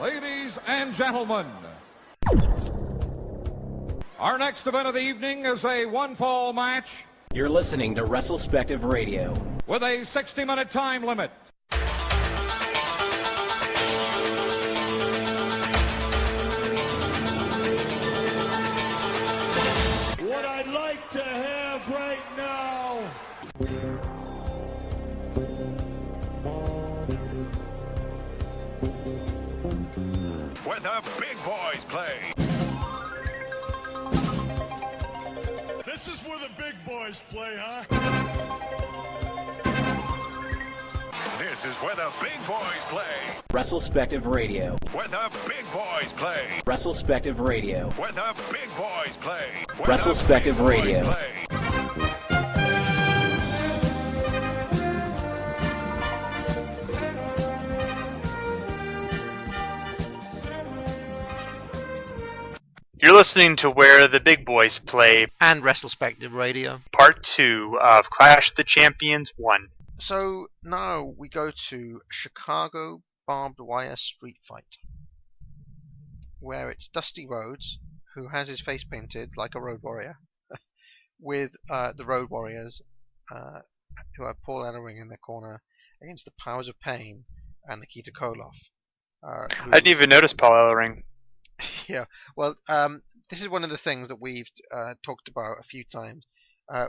Ladies and gentlemen, our next event of the evening is a one-fall match. You're listening to WrestleSpective Radio With a 60-minute time limit. What I'd like to have right now. Where the big boys play. This is where the big boys play, huh? This is where the big boys play. WrestleSpective Radio Where the big boys play. WrestleSpective Radio Where the big boys play. Where WrestleSpective the big boys Radio. play. You're listening to Where the Big Boys Play, and WrestleSpective Radio. Part 2 of Clash of the Champions 1. So now we go to Chicago Barbed Wire Street Fight, where it's Dusty Rhodes, who has his face painted like a Road Warrior, with the Road Warriors, who have Paul Ellering in their corner, against the Powers of Pain and Nikita Koloff. I didn't even notice Paul Ellering. Yeah, well, this is one of the things that we've talked about a few times.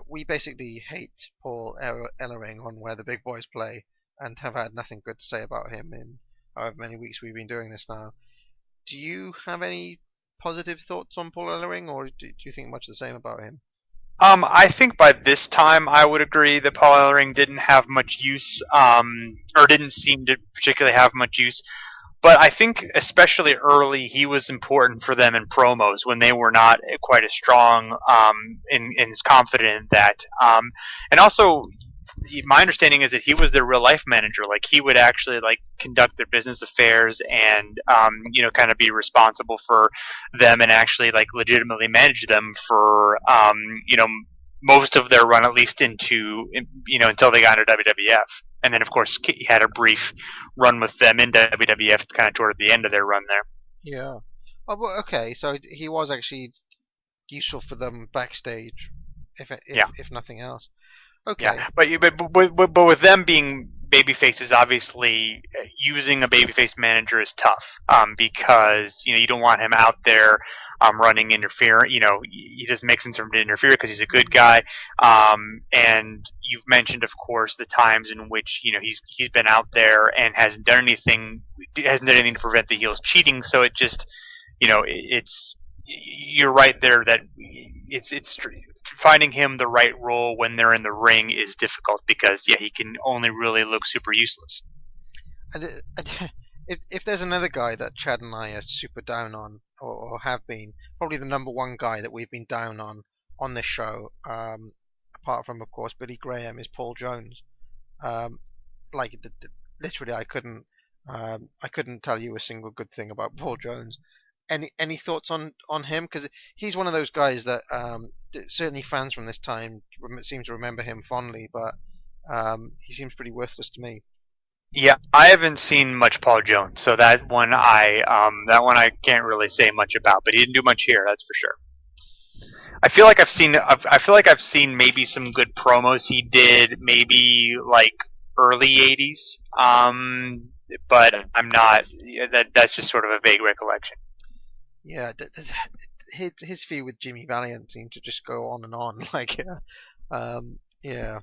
We basically hate Paul Ellering on Where the Big Boys Play, and have had nothing good to say about him in however many weeks we've been doing this now. Do you have any positive thoughts on Paul Ellering, or do you think much the same about him? I think by this time I would agree that Paul Ellering didn't have much use, or didn't seem to particularly have much use. But I think especially early he was important for them in promos when they were not quite as strong and as confident in that. And also, my understanding is that he was their real life manager. Like, he would actually conduct their business affairs and kind of be responsible for them and actually legitimately manage them for most of their run, at least until they got into WWF. And then, of course, he had a brief run with them in WWF kind of toward the end of their run there. Yeah. Oh, well, okay, so he was actually useful for them backstage, if nothing else. Okay. Yeah, but with them being babyfaces, obviously using a babyface manager is tough because you don't want him out there running interference. He doesn't make sense for him to interfere because he's a good guy. And you've mentioned, of course, the times in which he's been out there and hasn't done anything to prevent the heels cheating. So it just you're right there that it's finding him the right role when they're in the ring is difficult because he can only really look super useless. And if there's another guy that Chad and I are super down on, or have been, probably the number one guy that we've been down on this show, apart from, of course, Billy Graham, is Paul Jones. Literally, I couldn't tell you a single good thing about Paul Jones. Any thoughts on him? Because he's one of those guys that certainly fans from this time seem to remember him fondly, but he seems pretty worthless to me. Yeah, I haven't seen much Paul Jones, so that one I can't really say much about. But he didn't do much here, that's for sure. I feel like I've seen maybe some good promos he did, maybe early '80s. But I'm not. That's just sort of a vague recollection. Yeah, his feud with Jimmy Valiant seemed to just go on and on. Yeah.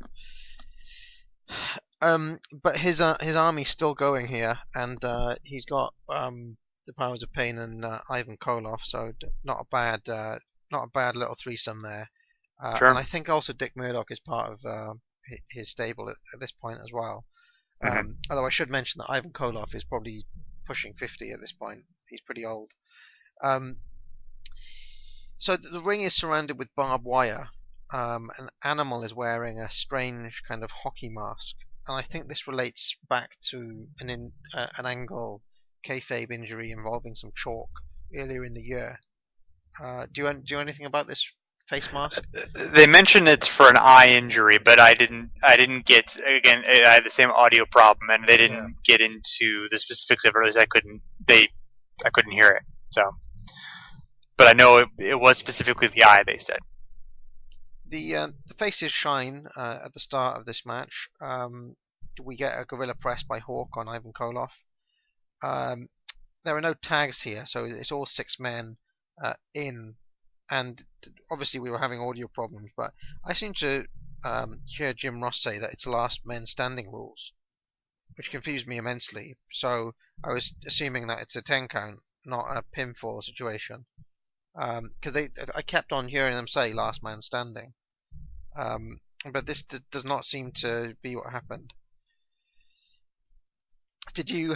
But his army's still going here, and he's got the Powers of Pain and Ivan Koloff, so not a bad little threesome there. Sure. And I think also Dick Murdoch is part of his stable at this point as well. Mm-hmm. Although I should mention that Ivan Koloff is probably pushing 50 at this point. He's pretty old. So the ring is surrounded with barbed wire. An Animal is wearing a strange kind of hockey mask, and I think this relates back to an Angle kayfabe injury involving some chalk earlier in the year. Do you know anything about this face mask? They mentioned it's for an eye injury, but I didn't get, again, I had the same audio problem, and they didn't get into the specifics of it, or at least I couldn't. They I couldn't hear it. So, but I know it was specifically the eye. They said. The faces shine at the start of this match. We get a gorilla press by Hawk on Ivan Koloff. There are no tags here, so it's all 6 men in. And obviously we were having audio problems, but I seem to hear Jim Ross say that it's last men standing rules, which confused me immensely. So I was assuming that it's a 10 count, not a pinfall situation. Because I kept on hearing them say last man standing. But this does not seem to be what happened. Did you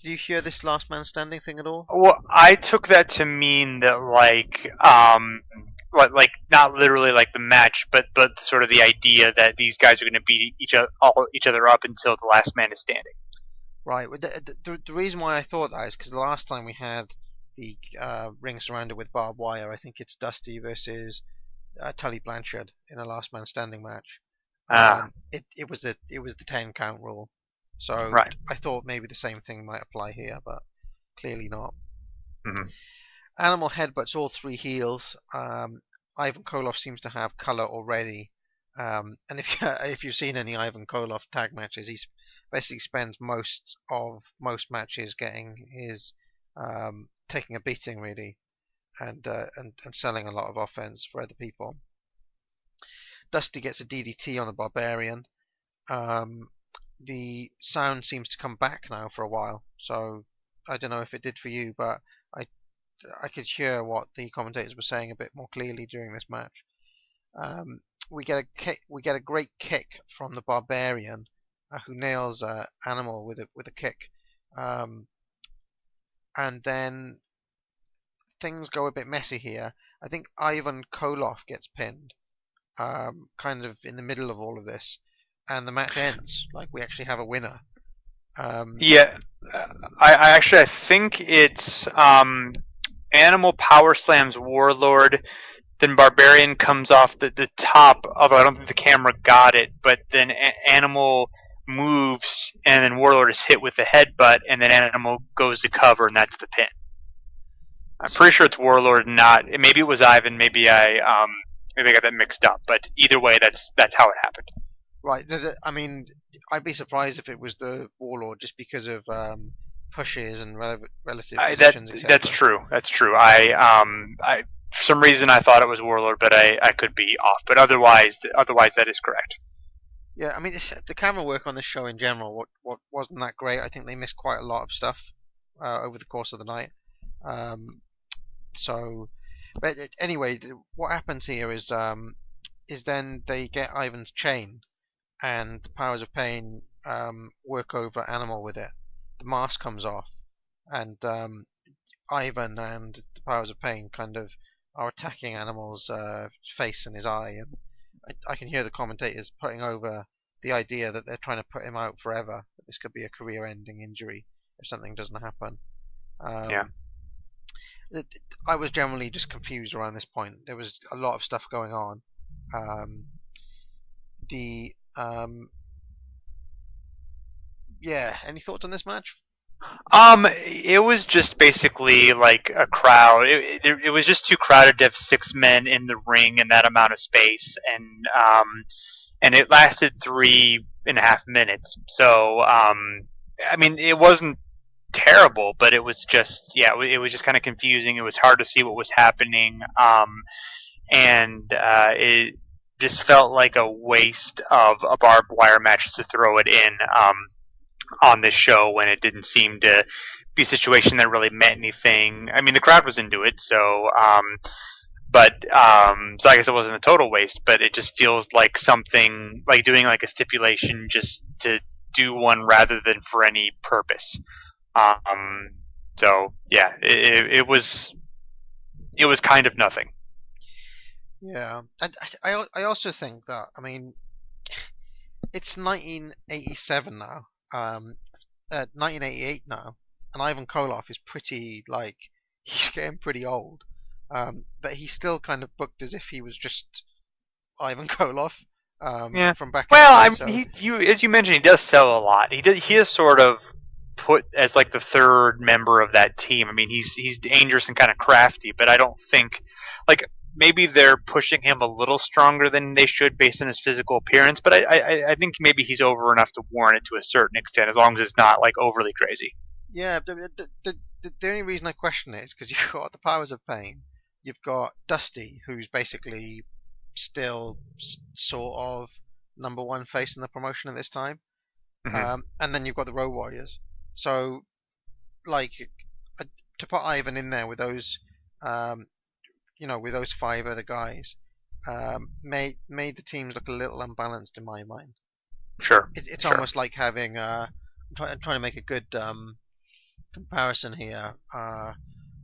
hear this last man standing thing at all? Well, I took that to mean that like not literally like the match, but sort of the idea that these guys are going to beat each other up until the last man is standing. Right. The reason why I thought that is because the last time we had the ring surrounded with barbed wire, I think it's Dusty versus Tully Blanchard in a last man standing match. It was the 10 count rule. So right. I thought maybe the same thing might apply here, but clearly not. Mm-hmm. Animal headbutts all 3 heels. Ivan Koloff seems to have color already. And if you've seen any Ivan Koloff tag matches, he basically spends most matches getting his taking a beating really, and selling a lot of offense for other people. Dusty gets a DDT on the Barbarian. The sound seems to come back now for a while, so I don't know if it did for you, but I could hear what the commentators were saying a bit more clearly during this match. We get a great kick from the Barbarian, who nails Animal with a kick, and then things go a bit messy here. I think Ivan Koloff gets pinned, kind of in the middle of all of this. And the match ends. Like, we actually have a winner. Yeah, I think it's Animal power slams Warlord, then Barbarian comes off the top, although I don't think the camera got it, but then Animal moves, and then Warlord is hit with the headbutt, and then Animal goes to cover, and that's the pin. I'm pretty sure it's Warlord, not... Maybe it was Ivan, maybe I got that mixed up, but either way, that's how it happened. Right. I mean, I'd be surprised if it was the Warlord, just because of pushes and relative positions, etc. That's true. That's true. I for some reason I thought it was Warlord, but I could be off. But otherwise that is correct. Yeah, I mean, the camera work on this show in general, what wasn't that great. I think they missed quite a lot of stuff over the course of the night. But anyway, what happens here is then they get Ivan's chain. And the Powers of Pain work over Animal with it. The mask comes off, and Ivan and the Powers of Pain kind of are attacking Animal's face and his eye. And I can hear the commentators putting over the idea that they're trying to put him out forever. That this could be a career-ending injury if something doesn't happen. Yeah. I was generally just confused around this point. There was a lot of stuff going on. Yeah, any thoughts on this match? It was just basically like a crowd. It was just too crowded to have 6 men in the ring in that amount of space, and it lasted 3.5 minutes. So, I mean, it wasn't terrible, but it was just, it was just kind of confusing. It was hard to see what was happening, and it just felt like a waste of a barbed wire match to throw it in on this show when it didn't seem to be a situation that really meant anything. I mean, the crowd was into it, so I guess it wasn't a total waste, but it just feels like something like doing like a stipulation just to do one rather than for any purpose. So yeah, it was kind of nothing. Yeah, and I also think that, I mean, it's 1987 now, 1988 now, and Ivan Koloff is pretty, like, he's getting pretty old, but he's still kind of booked as if he was just Ivan Koloff from back. Well, as you mentioned, he does sell a lot. He does sort of put as like the third member of that team. I mean, he's dangerous and kind of crafty, but I don't think like maybe they're pushing him a little stronger than they should based on his physical appearance. But I think maybe he's over enough to warrant it to a certain extent, as long as it's not like overly crazy. Yeah, the only reason I question it is because you've got the Powers of Pain, you've got Dusty, who's basically still sort of number one face in the promotion at this time, and then you've got the Road Warriors. So, like, to put Ivan in there with those, with those five other guys, made the teams look a little unbalanced in my mind. Sure. It's almost like having. I'm trying to make a good comparison here.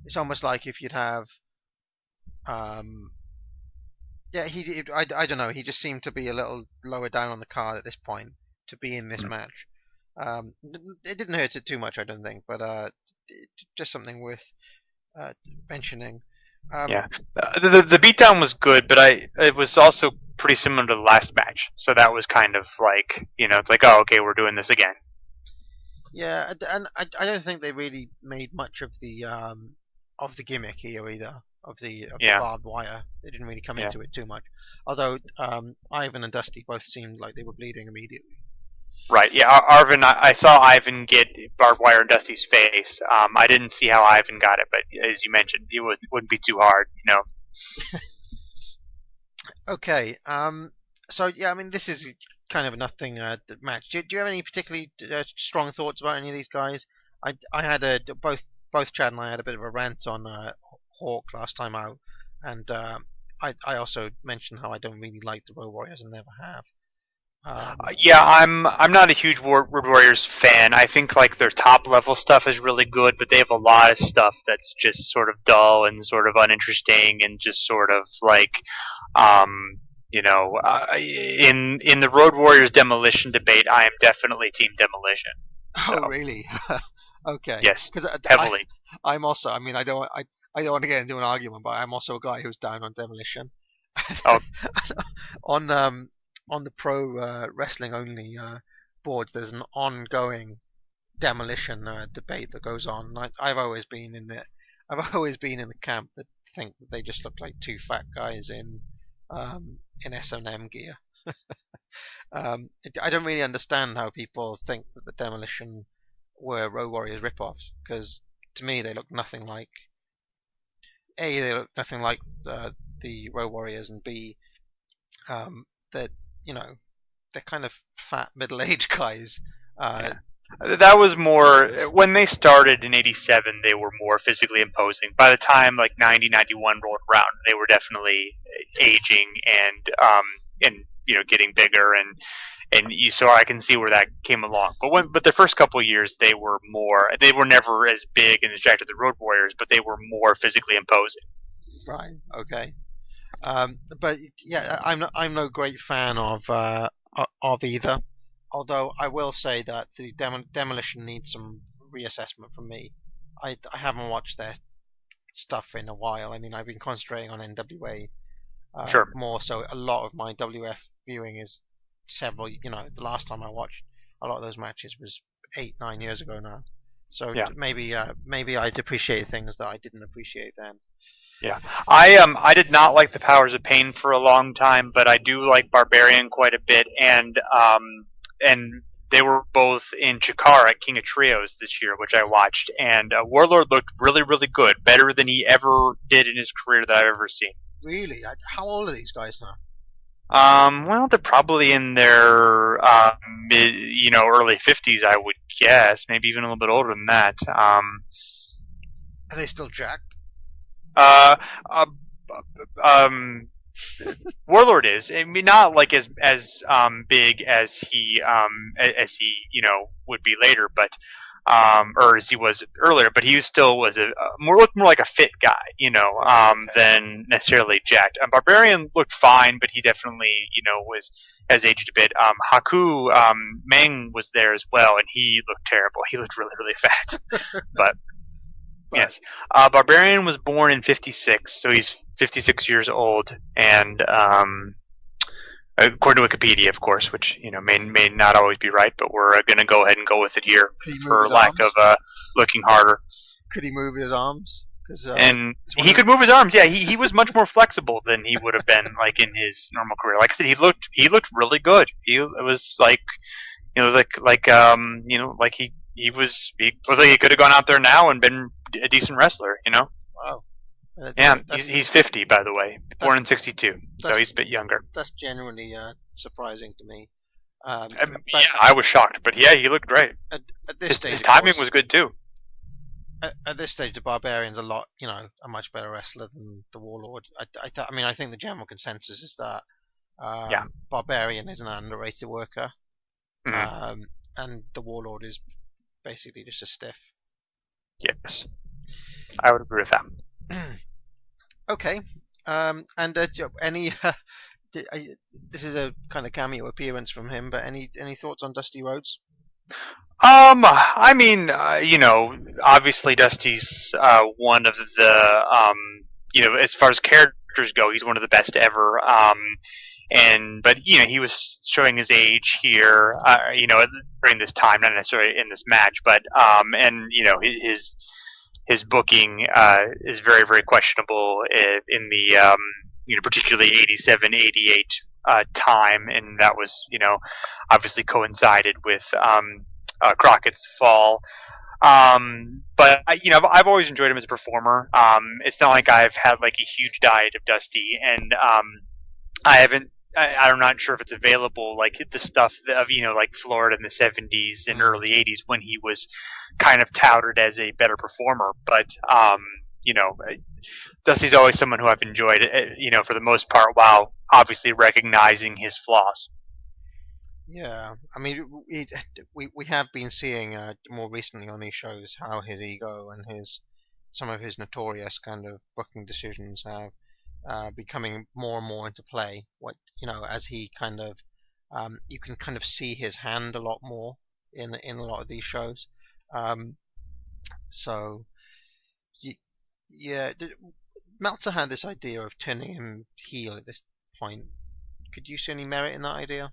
It's almost like if you'd have. I don't know. He just seemed to be a little lower down on the card at this point to be in this match. It didn't hurt it too much, I don't think, but just something worth mentioning. The beatdown was good, but it was also pretty similar to the last match. So that was kind of like, it's like, oh, okay, we're doing this again. Yeah, and I don't think they really made much of the gimmick here either. Of the barbed wire, they didn't really come into it too much. Although Ivan and Dusty both seemed like they were bleeding immediately. Right. Yeah. I saw Ivan get barbed wire in Dusty's face. I didn't see how Ivan got it, but as you mentioned, it wouldn't be too hard, Okay. So yeah, I mean, this is kind of a nothing match. Do you have any particularly strong thoughts about any of these guys? I had both Chad and I had a bit of a rant on Hawk last time out, and I also mentioned how I don't really like the Road Warriors and never have. I'm not a huge Road Warriors fan. I think like their top level stuff is really good, but they have a lot of stuff that's just sort of dull and sort of uninteresting and just sort of like, in the Road Warriors demolition debate, I am definitely Team Demolition. Oh, so. Really? Okay. Yes, heavily. I'm also. I mean, I don't want to get into an argument, but I'm also a guy who's down on Demolition. Oh. On the pro wrestling only board, there's an ongoing Demolition debate that goes on. I've always been in the camp that think that they just look like two fat guys in S&M gear. I don't really understand how people think that the Demolition were Road Warriors rip-offs, because to me they look nothing like. A, they look nothing like the Road Warriors, and B, they're kind of fat middle-aged guys. That was more when they started in '87. They were more physically imposing. By the time like '90, '91 rolled around, they were definitely aging and getting bigger so I can see where that came along. But the first couple of years they were never as big and as jacked as the Road Warriors, but they were more physically imposing. Right. Okay. But yeah, I'm no great fan of either. Although I will say that the Demolition needs some reassessment from me. I haven't watched their stuff in a while. I mean, I've been concentrating on NWA more, so a lot of my WF viewing is several. The last time I watched a lot of those matches was 8-9 years ago now. So maybe I'd appreciate things that I didn't appreciate then. Yeah, I did not like the Powers of Pain for a long time, but I do like Barbarian quite a bit, and they were both in Chikara at King of Trios this year, which I watched, and Warlord looked really, really good, better than he ever did in his career that I've ever seen. Really? How old are these guys now? Well, they're probably in their early 50s, I would guess, maybe even a little bit older than that. Are they still jacked? Warlord is. I mean, not like as big as he would be later, but or as he was earlier. But he still was looked more like a fit guy, than necessarily jacked. Barbarian looked fine, but he definitely has aged a bit. Haku Meng was there as well, and he looked terrible. He looked really, really fat, but. Yes. Barbarian was born in '56, so he's 56 years old, and according to Wikipedia, of course, which may not always be right, but we're going to go ahead and go with it here Could he move for his lack arms? of looking harder. Could he move his arms? And he could move his arms. Yeah, he was much more flexible than he would have been like in his normal career. Like I said, he looked really good. He was like he looked like he looked like he could have gone out there now and been a decent wrestler. Wow. Yeah, he's 50, by the way, born in '62, so he's a bit younger. That's genuinely surprising to me. Yeah, I was shocked, but yeah, he looked great. At this stage, his timing was good too. At this stage, the Barbarian's a much better wrestler than the Warlord. I think the general consensus is that Barbarian is an underrated worker, and the Warlord is basically just a stiff. Yes, I would agree with that. Okay, and any this is a kind of cameo appearance from him, but any thoughts on Dusty Rhodes? I mean, obviously Dusty's one of the, as far as characters go, he's one of the best ever. But he was showing his age here, during this time, not necessarily in this match, but his booking is very, very questionable in the particularly 87, 88 time, and that was obviously coincided with Crockett's fall. But I've always enjoyed him as a performer. It's not like I've had like a huge diet of Dusty, and I'm not sure if it's available, like the stuff of like Florida in the 70s and early 80s when he was kind of touted as a better performer. But Dusty's always someone who I've enjoyed, for the most part, while obviously recognizing his flaws. Yeah, I mean, we have been seeing more recently on these shows how his ego and some of his notorious kind of booking decisions have becoming more and more into play. As he kind of you can kind of see his hand a lot more in a lot of these shows. Meltzer had this idea of turning him heel at this point. Could you see any merit in that idea?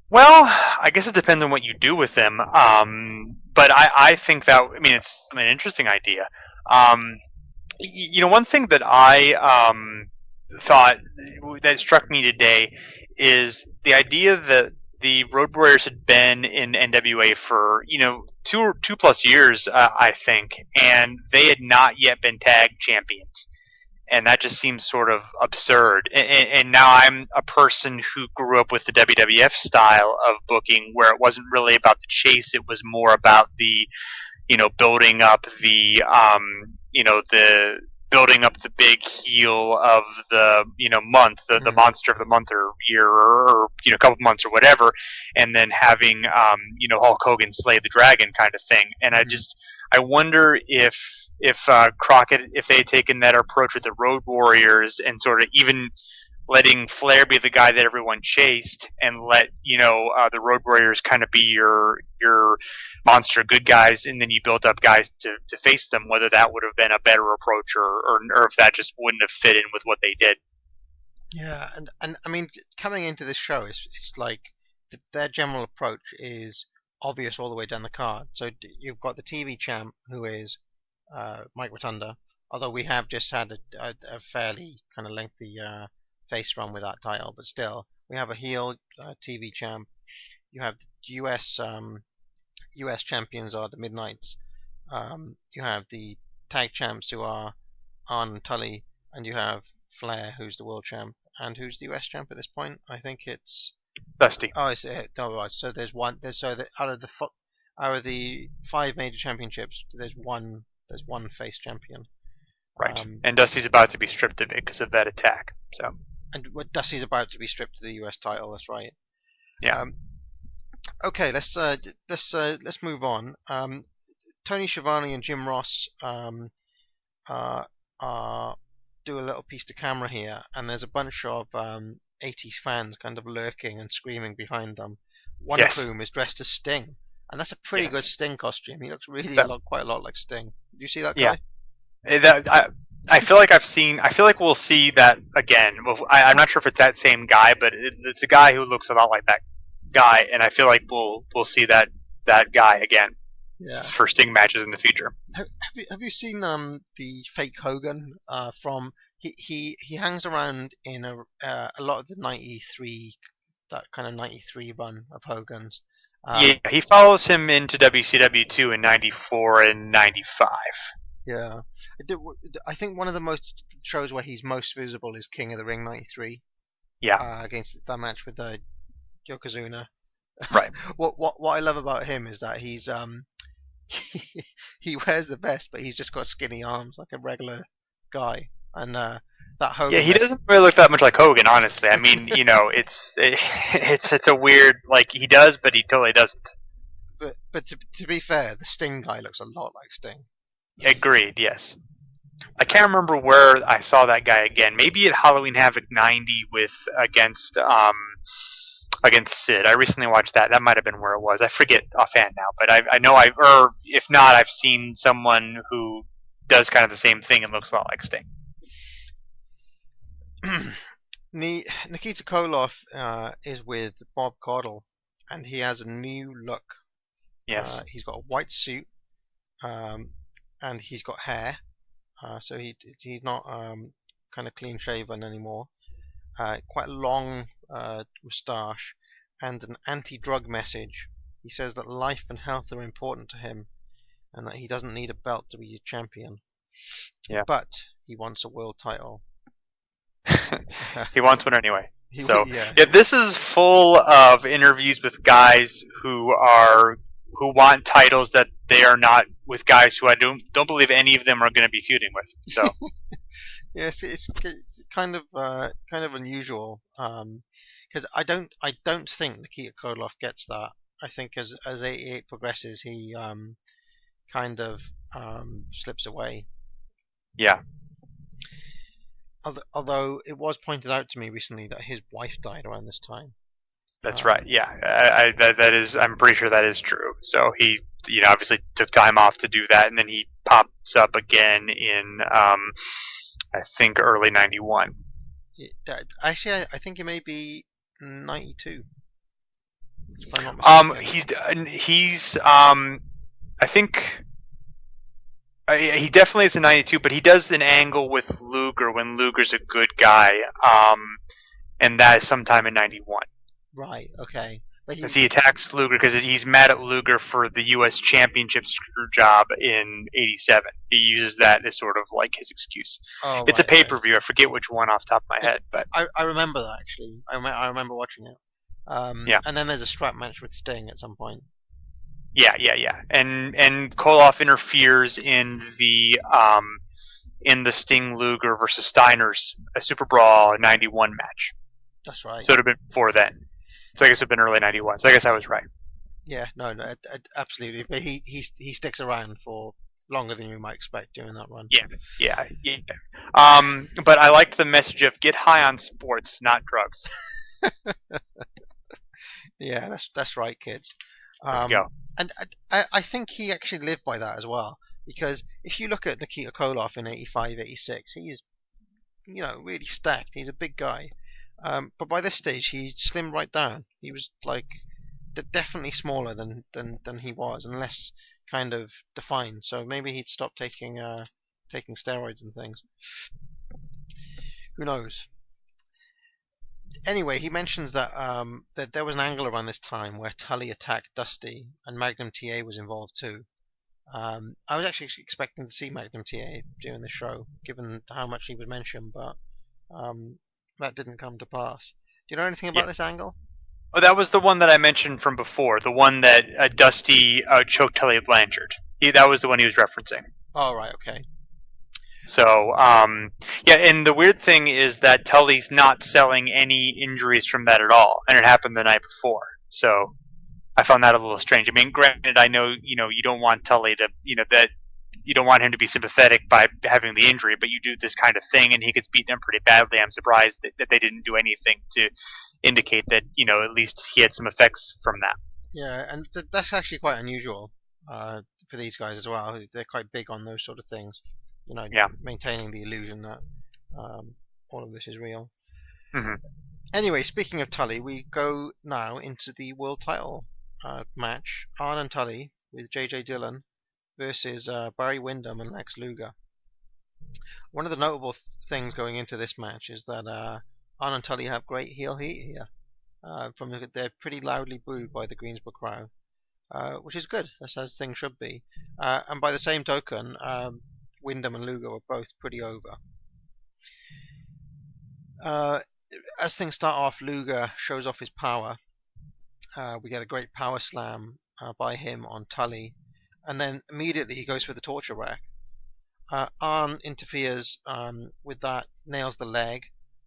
Well, I guess it depends on what you do with them. But I think that, it's an interesting idea. One thing that I thought that struck me today is the idea that the Road Warriors had been in NWA for 2+ years, I think, and they had not yet been tag champions. And that just seems sort of absurd. And now I'm a person who grew up with the WWF style of booking, where it wasn't really about the chase; it was more about the, building up the, building up the big heel of the month, the monster of the month or year or a couple of months or whatever, and then having Hulk Hogan slay the dragon kind of thing. And I wonder if Crockett, if they had taken that approach with the Road Warriors and sort of even letting Flair be the guy that everyone chased, and let the Road Warriors kind of be your monster good guys, and then you build up guys to face them, whether that would have been a better approach or if that just wouldn't have fit in with what they did. Yeah, and I mean, coming into this show, it's like their general approach is obvious all the way down the card. So you've got the TV champ, who is Mike Rotunda, although we have just had a fairly kind of lengthy face run with that title, but still, we have a heel TV champ. You have the US champions are the Midnights. You have the tag champs who are Arn and Tully, and you have Flair, who's the world champ, and who's the US champ at this point? I think it's Dusty. Oh, it's no, right. So there's one. Out of the 5 major championships, there's one face champion. Right. And Dusty's about to be stripped of it because of that attack. So. And Dusty's about to be stripped of the US title. That's right. Yeah. Okay, let's move on. Tony Schiavone and Jim Ross do a little piece to camera here, and there's a bunch of 80s fans kind of lurking and screaming behind them. One of whom is dressed as Sting, and that's a pretty good Sting costume. He looks really quite a lot like Sting. Did you see that guy? Yeah. I feel like we'll see that again. I'm not sure if it's that same guy, but it's a guy who looks a lot like that guy, and I feel like we'll see that guy again. Yeah. For Sting matches in the future. Have you seen the fake Hogan from he hangs around in a lot of the 93, that kind of 93 run of Hogan's. Yeah, he follows him into WCW 2 in 94 and 95. Yeah. I think one of the most shows where he's most visible is King of the Ring 93. Yeah. Against that match with Yokozuna. Right. What I love about him is that he's he wears the vest, but he's just got skinny arms like a regular guy. And that Hogan. Yeah, he doesn't really look that much like Hogan, honestly. I mean, it's a weird, like, he does, but he totally doesn't. But to be fair, the Sting guy looks a lot like Sting. Agreed. Yes. I can't remember where I saw that guy again. Maybe at Halloween Havoc 90 against Sid. I recently watched that. That might have been where it was. I forget offhand now, but I know or if not, I've seen someone who does kind of the same thing and looks a lot like Sting. Nikita Koloff is with Bob Caudle, and he has a new look. Yes. He's got a white suit, and he's got hair. So he's not kind of clean shaven anymore. Quite a long moustache, and an anti-drug message. He says that life and health are important to him, and that he doesn't need a belt to be a champion. Yeah. But he wants a world title. He wants one anyway. Yeah, this is full of interviews with guys who want titles that they are not, with guys who I don't believe any of them are going to be feuding with. So yes, it's kind of unusual because I don't think Nikita Koloff gets that. I think as 88 progresses, he kind of slips away. Yeah. Although it was pointed out to me recently that his wife died around this time. That's right. Yeah, that is. I'm pretty sure that is true. So he, obviously took time off to do that, and then he pops up again in, I think, early '91. Actually, I think it may be '92. If I'm not mistaken. He's I think. He definitely is in '92, but he does an angle with Luger when Luger's a good guy, and that is sometime in '91. Right. Okay. But he attacks Luger because he's mad at Luger for the U.S. Championship screw job in '87. He uses that as sort of like his excuse. Oh, it's a pay-per-view. I forget which one off the top of my head, but I remember that actually. I remember watching it. Yeah. And then there's a strap match with Sting at some point. Yeah. And Koloff interferes in the Sting Luger versus Steiner's Super Brawl '91 match. That's right. So it would have been before then. So I guess it would have been early '91. So I guess I was right. Yeah. No. Absolutely. But he sticks around for longer than you might expect during that run. Yeah. But I liked the message of get high on sports, not drugs. Yeah. That's right, kids. There you go. And I think he actually lived by that as well, because if you look at Nikita Koloff in '85, '86, he's really stacked. He's a big guy, but by this stage he slimmed right down. He was like definitely smaller than he was, and less kind of defined. So maybe he'd stopped taking steroids and things. Who knows? Anyway, he mentions that that there was an angle around this time where Tully attacked Dusty, and Magnum TA was involved too. I was actually expecting to see Magnum TA during the show, given how much he was mentioned, but that didn't come to pass. Do you know anything about this angle? Oh, that was the one that I mentioned from before, the one that Dusty choked Tully Blanchard. That was the one he was referencing. Oh, right, okay. So, and the weird thing is that Tully's not selling any injuries from that at all, and it happened the night before. So, I found that a little strange. I mean, granted, I know, you don't want Tully to, that you don't want him to be sympathetic by having the injury, but you do this kind of thing, and he gets beaten up pretty badly. I'm surprised that they didn't do anything to indicate that, at least he had some effects from that. Yeah, and that's actually quite unusual for these guys as well. They're quite big on those sort of things. Yeah. maintaining the illusion that all of this is real. Hmm. Anyway, speaking of Tully, we go now into the world title match. Arn and Tully with J.J. Dillon versus Barry Windham and Lex Luger. One of the notable things going into this match is that Arn and Tully have great heel heat here. They're pretty loudly booed by the Greensboro crowd, which is good. That's as things should be. And by the same token, Windham and Luger were both pretty over. As things start off, Luger shows off his power. We get a great power slam by him on Tully, and then immediately he goes for the torture rack. Arn interferes with that, nails the leg,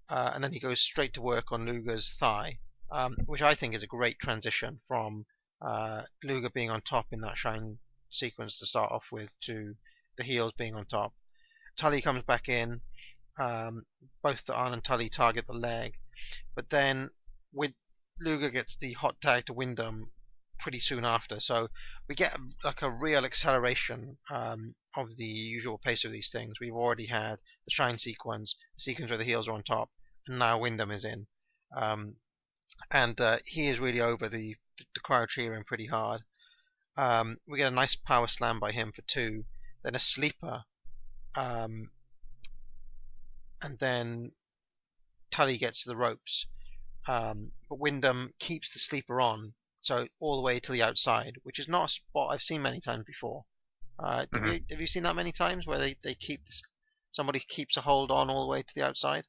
and then he goes straight to work on Luger's thigh, which I think is a great transition from Luger being on top in that shine sequence to start off with to the heels being on top. Tully comes back in. Both Arn and Tully target the leg, but then Luger gets the hot tag to Windham pretty soon after, so we get like a real acceleration of the usual pace of these things. We've already had the shine sequence, the sequence where the heels are on top, and now Windham is in, and he is really over. The crowd cheering pretty hard. We get a nice power slam by him for 2, then a sleeper, and then Tully gets to the ropes, but Windham keeps the sleeper on, so all the way to the outside, which is not a spot I've seen many times before. Have you seen that many times where they keep somebody keeps a hold on all the way to the outside?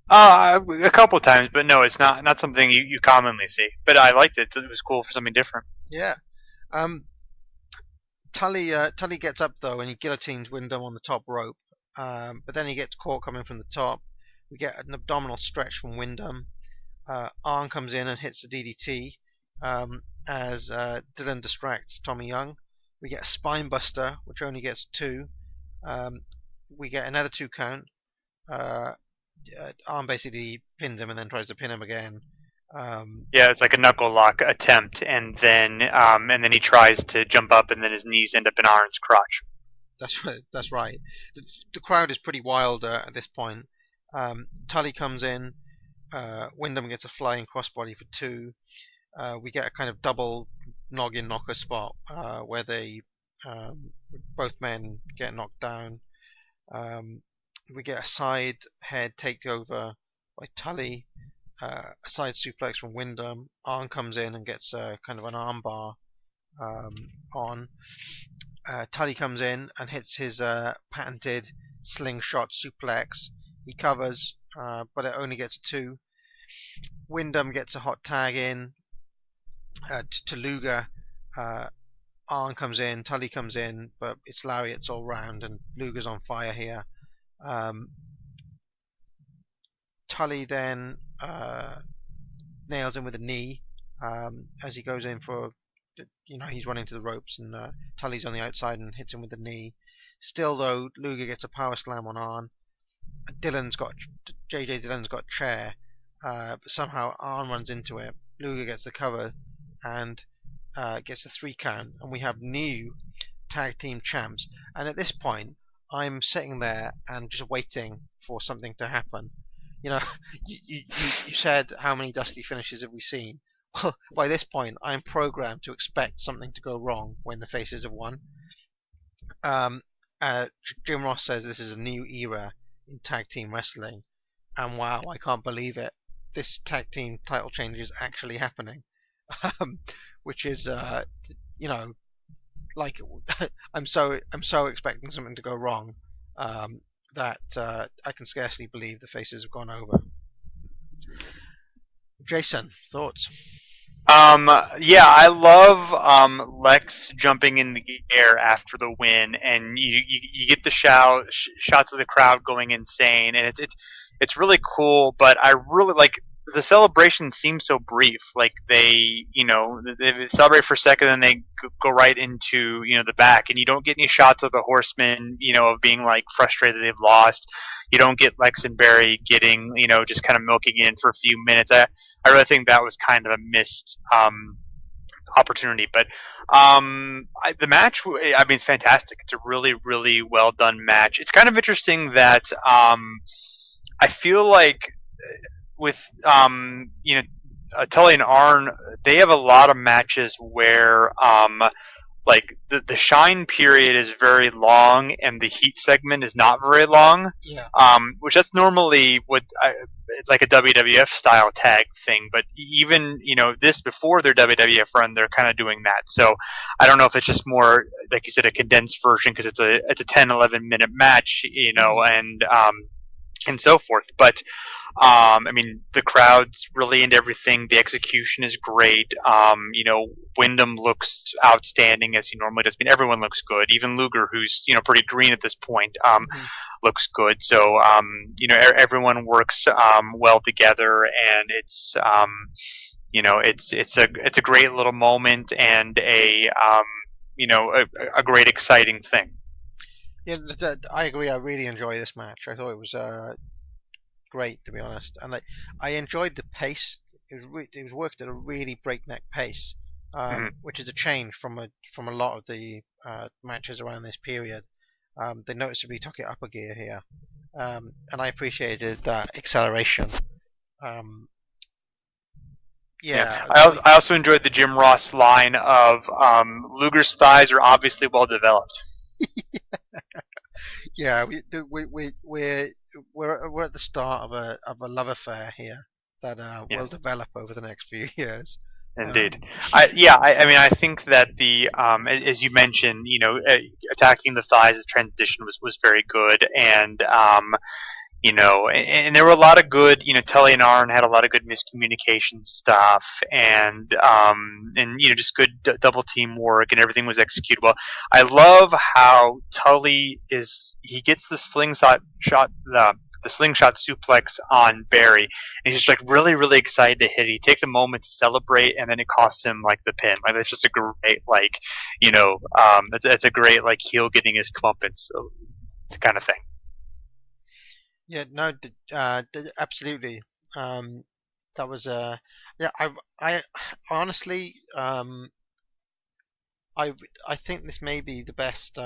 A couple times, but no, it's not something you commonly see. But I liked it. It was cool for something different. Yeah. Tully gets up though, and he guillotines Windham on the top rope. But then he gets caught coming from the top. We get an abdominal stretch from Windham. Arn comes in and hits the DDT as Dillon distracts Tommy Young. We get a spine buster, which only gets 2. We get another 2 count. Arn basically pins him and then tries to pin him again. Yeah, it's like a knuckle lock attempt, and then he tries to jump up, and then his knees end up in Arn's crotch. That's right. The crowd is pretty wild at this point. Tully comes in. Windham gets a flying crossbody for 2. We get a kind of double noggin knocker spot where both men get knocked down. We get a side head takeover by Tully, a side suplex from Windham. Arn comes in and gets kind of an arm bar on. Tully comes in and hits his patented slingshot suplex. He covers, but it only gets 2. Windham gets a hot tag in to Luger. Arn comes in, Tully comes in, but it's lariats all round, and Luger's on fire here. Tully then nails him with a knee as he goes in for, he's running to the ropes, and Tully's on the outside and hits him with the knee. Still though, Luger gets a power slam on Arn. J.J. Dillon's got a chair, but somehow Arn runs into it. Luger gets the cover and gets a 3 count, and we have new tag team champs. And at this point, I'm sitting there and just waiting for something to happen. You said how many dusty finishes have we seen? Well, by this point, I'm programmed to expect something to go wrong when the faces have won. Jim Ross says this is a new era in tag team wrestling, and wow, I can't believe it. This tag team title change is actually happening, which is, like I'm so expecting something to go wrong that I can scarcely believe the faces have gone over. Jason, thoughts? Yeah, I love Lex jumping in the air after the win, and you get the shots of the crowd going insane, and it's really cool. But I really like the celebration seems so brief. Like they celebrate for a second, and then they go right into the back, and you don't get any shots of the Horsemen, of being like frustrated they've lost. You don't get Lex and Barry getting just kind of milking in for a few minutes. I really think that was kind of a missed opportunity. But the match, I mean, it's fantastic. It's a really, really well done match. It's kind of interesting that I feel like with Tully and Arn, they have a lot of matches where like the shine period is very long and the heat segment is not very long. Yeah. Which that's normally like a WWF-style tag thing, but even this before their WWF run, they're kind of doing that. So I don't know if it's just more, like you said, a condensed version because it's a 10-11 minute match, and so forth. But I mean, the crowd's really into everything. The execution is great. Wyndham looks outstanding as he normally does. I mean, everyone looks good. Even Luger, who's pretty green at this point, looks good. So everyone works well together, and it's it's a great little moment and a great exciting thing. Yeah, I agree. I really enjoy this match. I thought it was great, to be honest, and I enjoyed the pace. It was worked at a really breakneck pace, which is a change from a lot of the matches around this period. They noticeably took it up a gear here, and I appreciated that acceleration. I also enjoyed the Jim Ross line of Luger's thighs are obviously well developed. Yeah, we're at the start of a love affair here that will develop over the next few years. Indeed. I think that the as you mentioned, attacking the thighs as transition was very good, and and there were a lot of good, Tully and Arn had a lot of good miscommunication stuff, and just good double team work, and everything was executed well. I love how Tully he gets the slingshot suplex on Barry, and he's just like really, really excited to hit it. He takes a moment to celebrate, and then it costs him like the pin. Like that's just a great that's a great heel getting his comeuppance kind of thing. Yeah, no, absolutely. That was I honestly, I think this may be the best.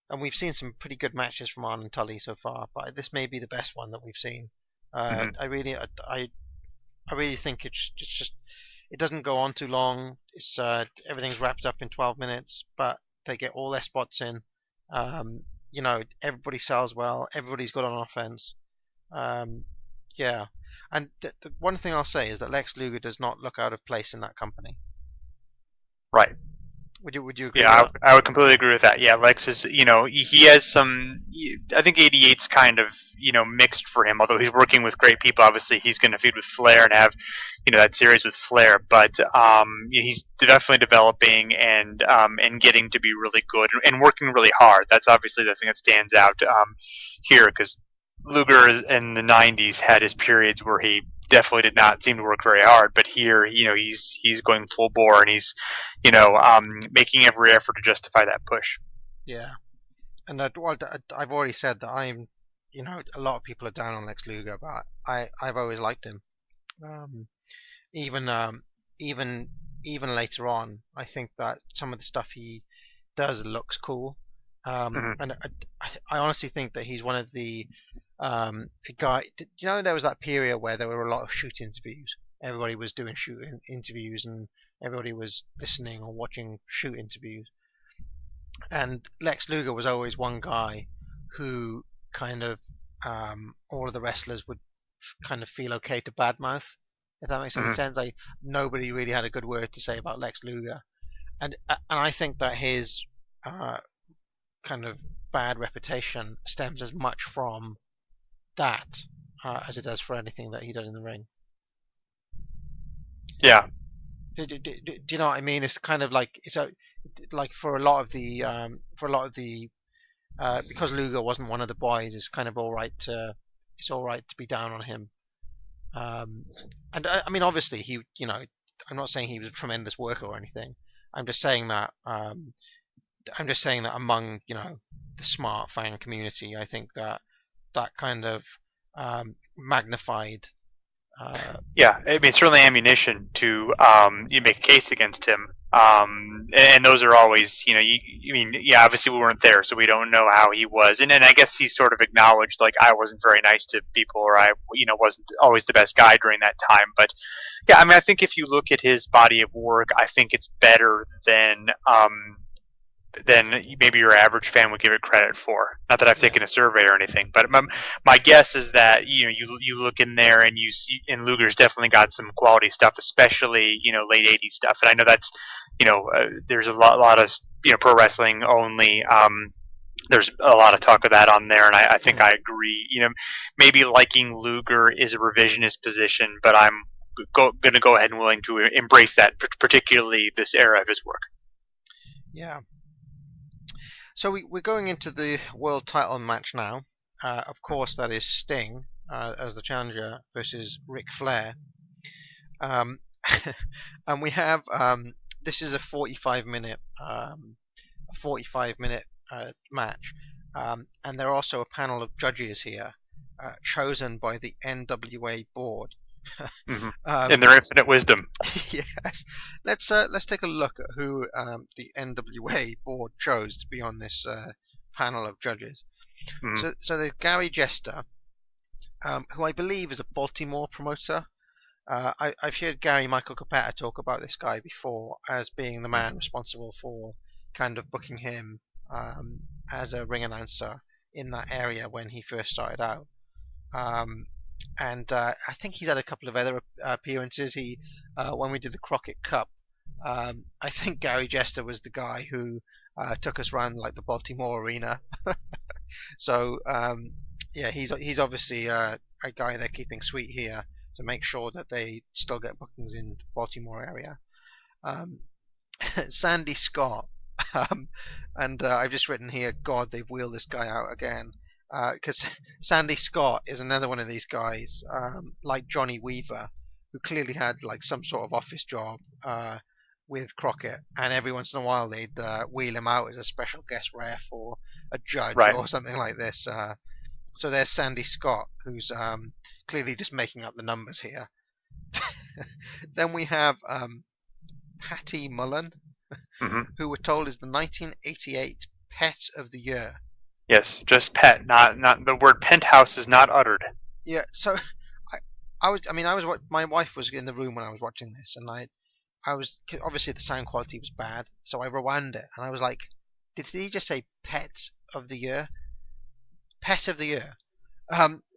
And we've seen some pretty good matches from Arn and Tully so far, but this may be the best one that we've seen. I really think it's just it doesn't go on too long. It's everything's wrapped up in 12 minutes, but they get all their spots in. Everybody sells well. Everybody's good on offense. And the one thing I'll say is that Lex Luger does not look out of place in that company. Right. Would you agree? Yeah, I would completely agree with that. Yeah, Lex is, he has some. I think 88's kind of, mixed for him. Although he's working with great people, obviously he's going to feud with Flair and have, that series with Flair. But he's definitely developing and getting to be really good and working really hard. That's obviously the thing that stands out here, because Luger in the 90s had his periods where he definitely did not seem to work very hard, but here, he's going full bore, and he's, making every effort to justify that push. Yeah, and I've already said that I'm, a lot of people are down on Lex Luger, but I've always liked him. Even later on, I think that some of the stuff he does looks cool. And I honestly think that he's one of the guy. There was that period where there were a lot of shoot interviews. Everybody was doing shoot interviews, and everybody was listening or watching shoot interviews. And Lex Luger was always one guy who kind of all of the wrestlers would kind of feel okay to badmouth, if that makes any sense. Like nobody really had a good word to say about Lex Luger, and I think that his kind of bad reputation stems as much from that as it does for anything that he does in the ring. Yeah. Do you know what I mean? It's kind of like for a lot of the because Luger wasn't one of the boys, it's kind of all right to be down on him. And I mean, obviously he, I'm not saying he was a tremendous worker or anything. I'm just saying that among the smart fan community, I think that kind of magnified Yeah, I mean, certainly ammunition to you make a case against him. And those are always, I mean, yeah, obviously we weren't there, so we don't know how he was. And I guess he sort of acknowledged, like, I wasn't very nice to people, or I, wasn't always the best guy during that time. But yeah, I mean, I think if you look at his body of work, I think it's better than maybe your average fan would give it credit for. Not that I've taken a survey or anything, but my guess is that you look in there and you see, and Luger's definitely got some quality stuff, especially late '80s stuff. And I know that's there's a lot of pro wrestling only. There's a lot of talk of that on there, and I think I agree. Maybe liking Luger is a revisionist position, but I'm going to go ahead and willing to embrace that, particularly this era of his work. Yeah. So we're going into the world title match now. Of course, that is Sting as the challenger versus Ric Flair. And we have this is a 45-minute match, and there are also a panel of judges here chosen by the NWA Board. Mm-hmm. In their infinite wisdom. Yes. Let's take a look at who the NWA Board chose to be on this panel of judges. Mm-hmm. So there's Gary Jester, who I believe is a Baltimore promoter. I've heard Gary Michael Capetta talk about this guy before as being the man responsible for kind of booking him as a ring announcer in that area when he first started out. And I think he's had a couple of other appearances. He, when we did the Crockett Cup, I think Gary Jester was the guy who took us around like the Baltimore arena. So yeah, he's obviously a guy they're keeping sweet here to make sure that they still get bookings in the Baltimore area. Sandy Scott, and I've just written here, God, they've wheeled this guy out again. Because Sandy Scott is another one of these guys, like Johnny Weaver, who clearly had like some sort of office job with Crockett, and every once in a while they'd wheel him out as a special guest ref or a judge or something like this. So there's Sandy Scott, who's clearly just making up the numbers here. Then we have Patty Mullen, mm-hmm. who we're told is the 1988 Pet of the Year. Yes, just pet, not the word penthouse is not uttered. Yeah, so my wife was in the room when I was watching this, and I was obviously the sound quality was bad, so I rewound it, and I was like, did he just say Pet of the Year? Pet of the Year.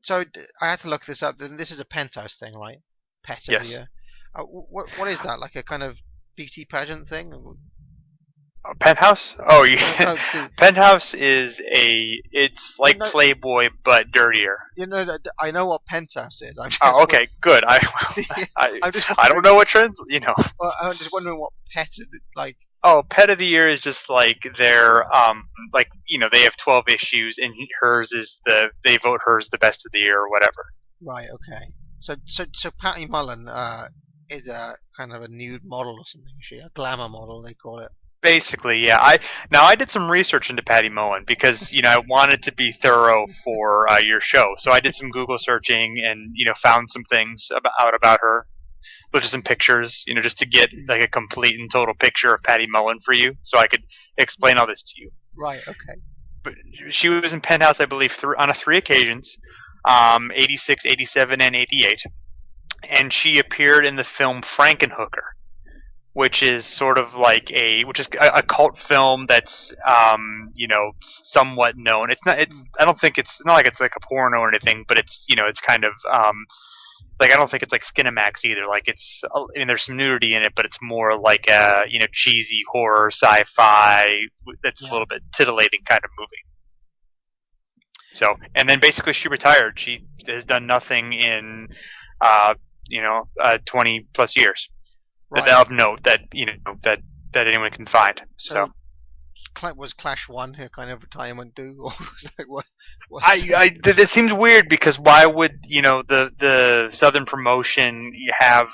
So I had to look this up. This is a penthouse thing, right? Pet of the Year. What is that? Like a kind of beauty pageant thing? Penthouse? Oh, yeah. Penthouse is it's like Playboy but dirtier. I know what Penthouse is. Okay, good. I don't know what trends. Well, I'm just wondering what Pet is like. Oh, Pet of the Year is just like their they have 12 issues and hers is they vote hers the best of the year or whatever. Right. Okay. So Patty Mullen is a kind of a nude model or something. Is she a glamour model? They call it. Basically, yeah. I did some research into Patty Mullen because I wanted to be thorough for your show, so I did some Google searching and found some things about her, looked at some pictures, just to get like a complete and total picture of Patty Mullen for you, so I could explain all this to you. Right. Okay. But she was in Penthouse, I believe, on 3 occasions, 86, 87, and 88, and she appeared in the film Frankenhooker, which is sort of like a cult film that's somewhat known. I don't think it's not like it's like a porno or anything, but it's it's kind of like I don't think it's like Skinamax either. Like there's some nudity in it, but it's more like a cheesy horror sci-fi that's a little bit titillating kind of movie. So, and then basically she retired. She has done nothing in 20 plus years. Right. Of note that that anyone can find. So was Clash 1 her kind of retirement do, or was it what? It seems weird because why would the Southern promotion have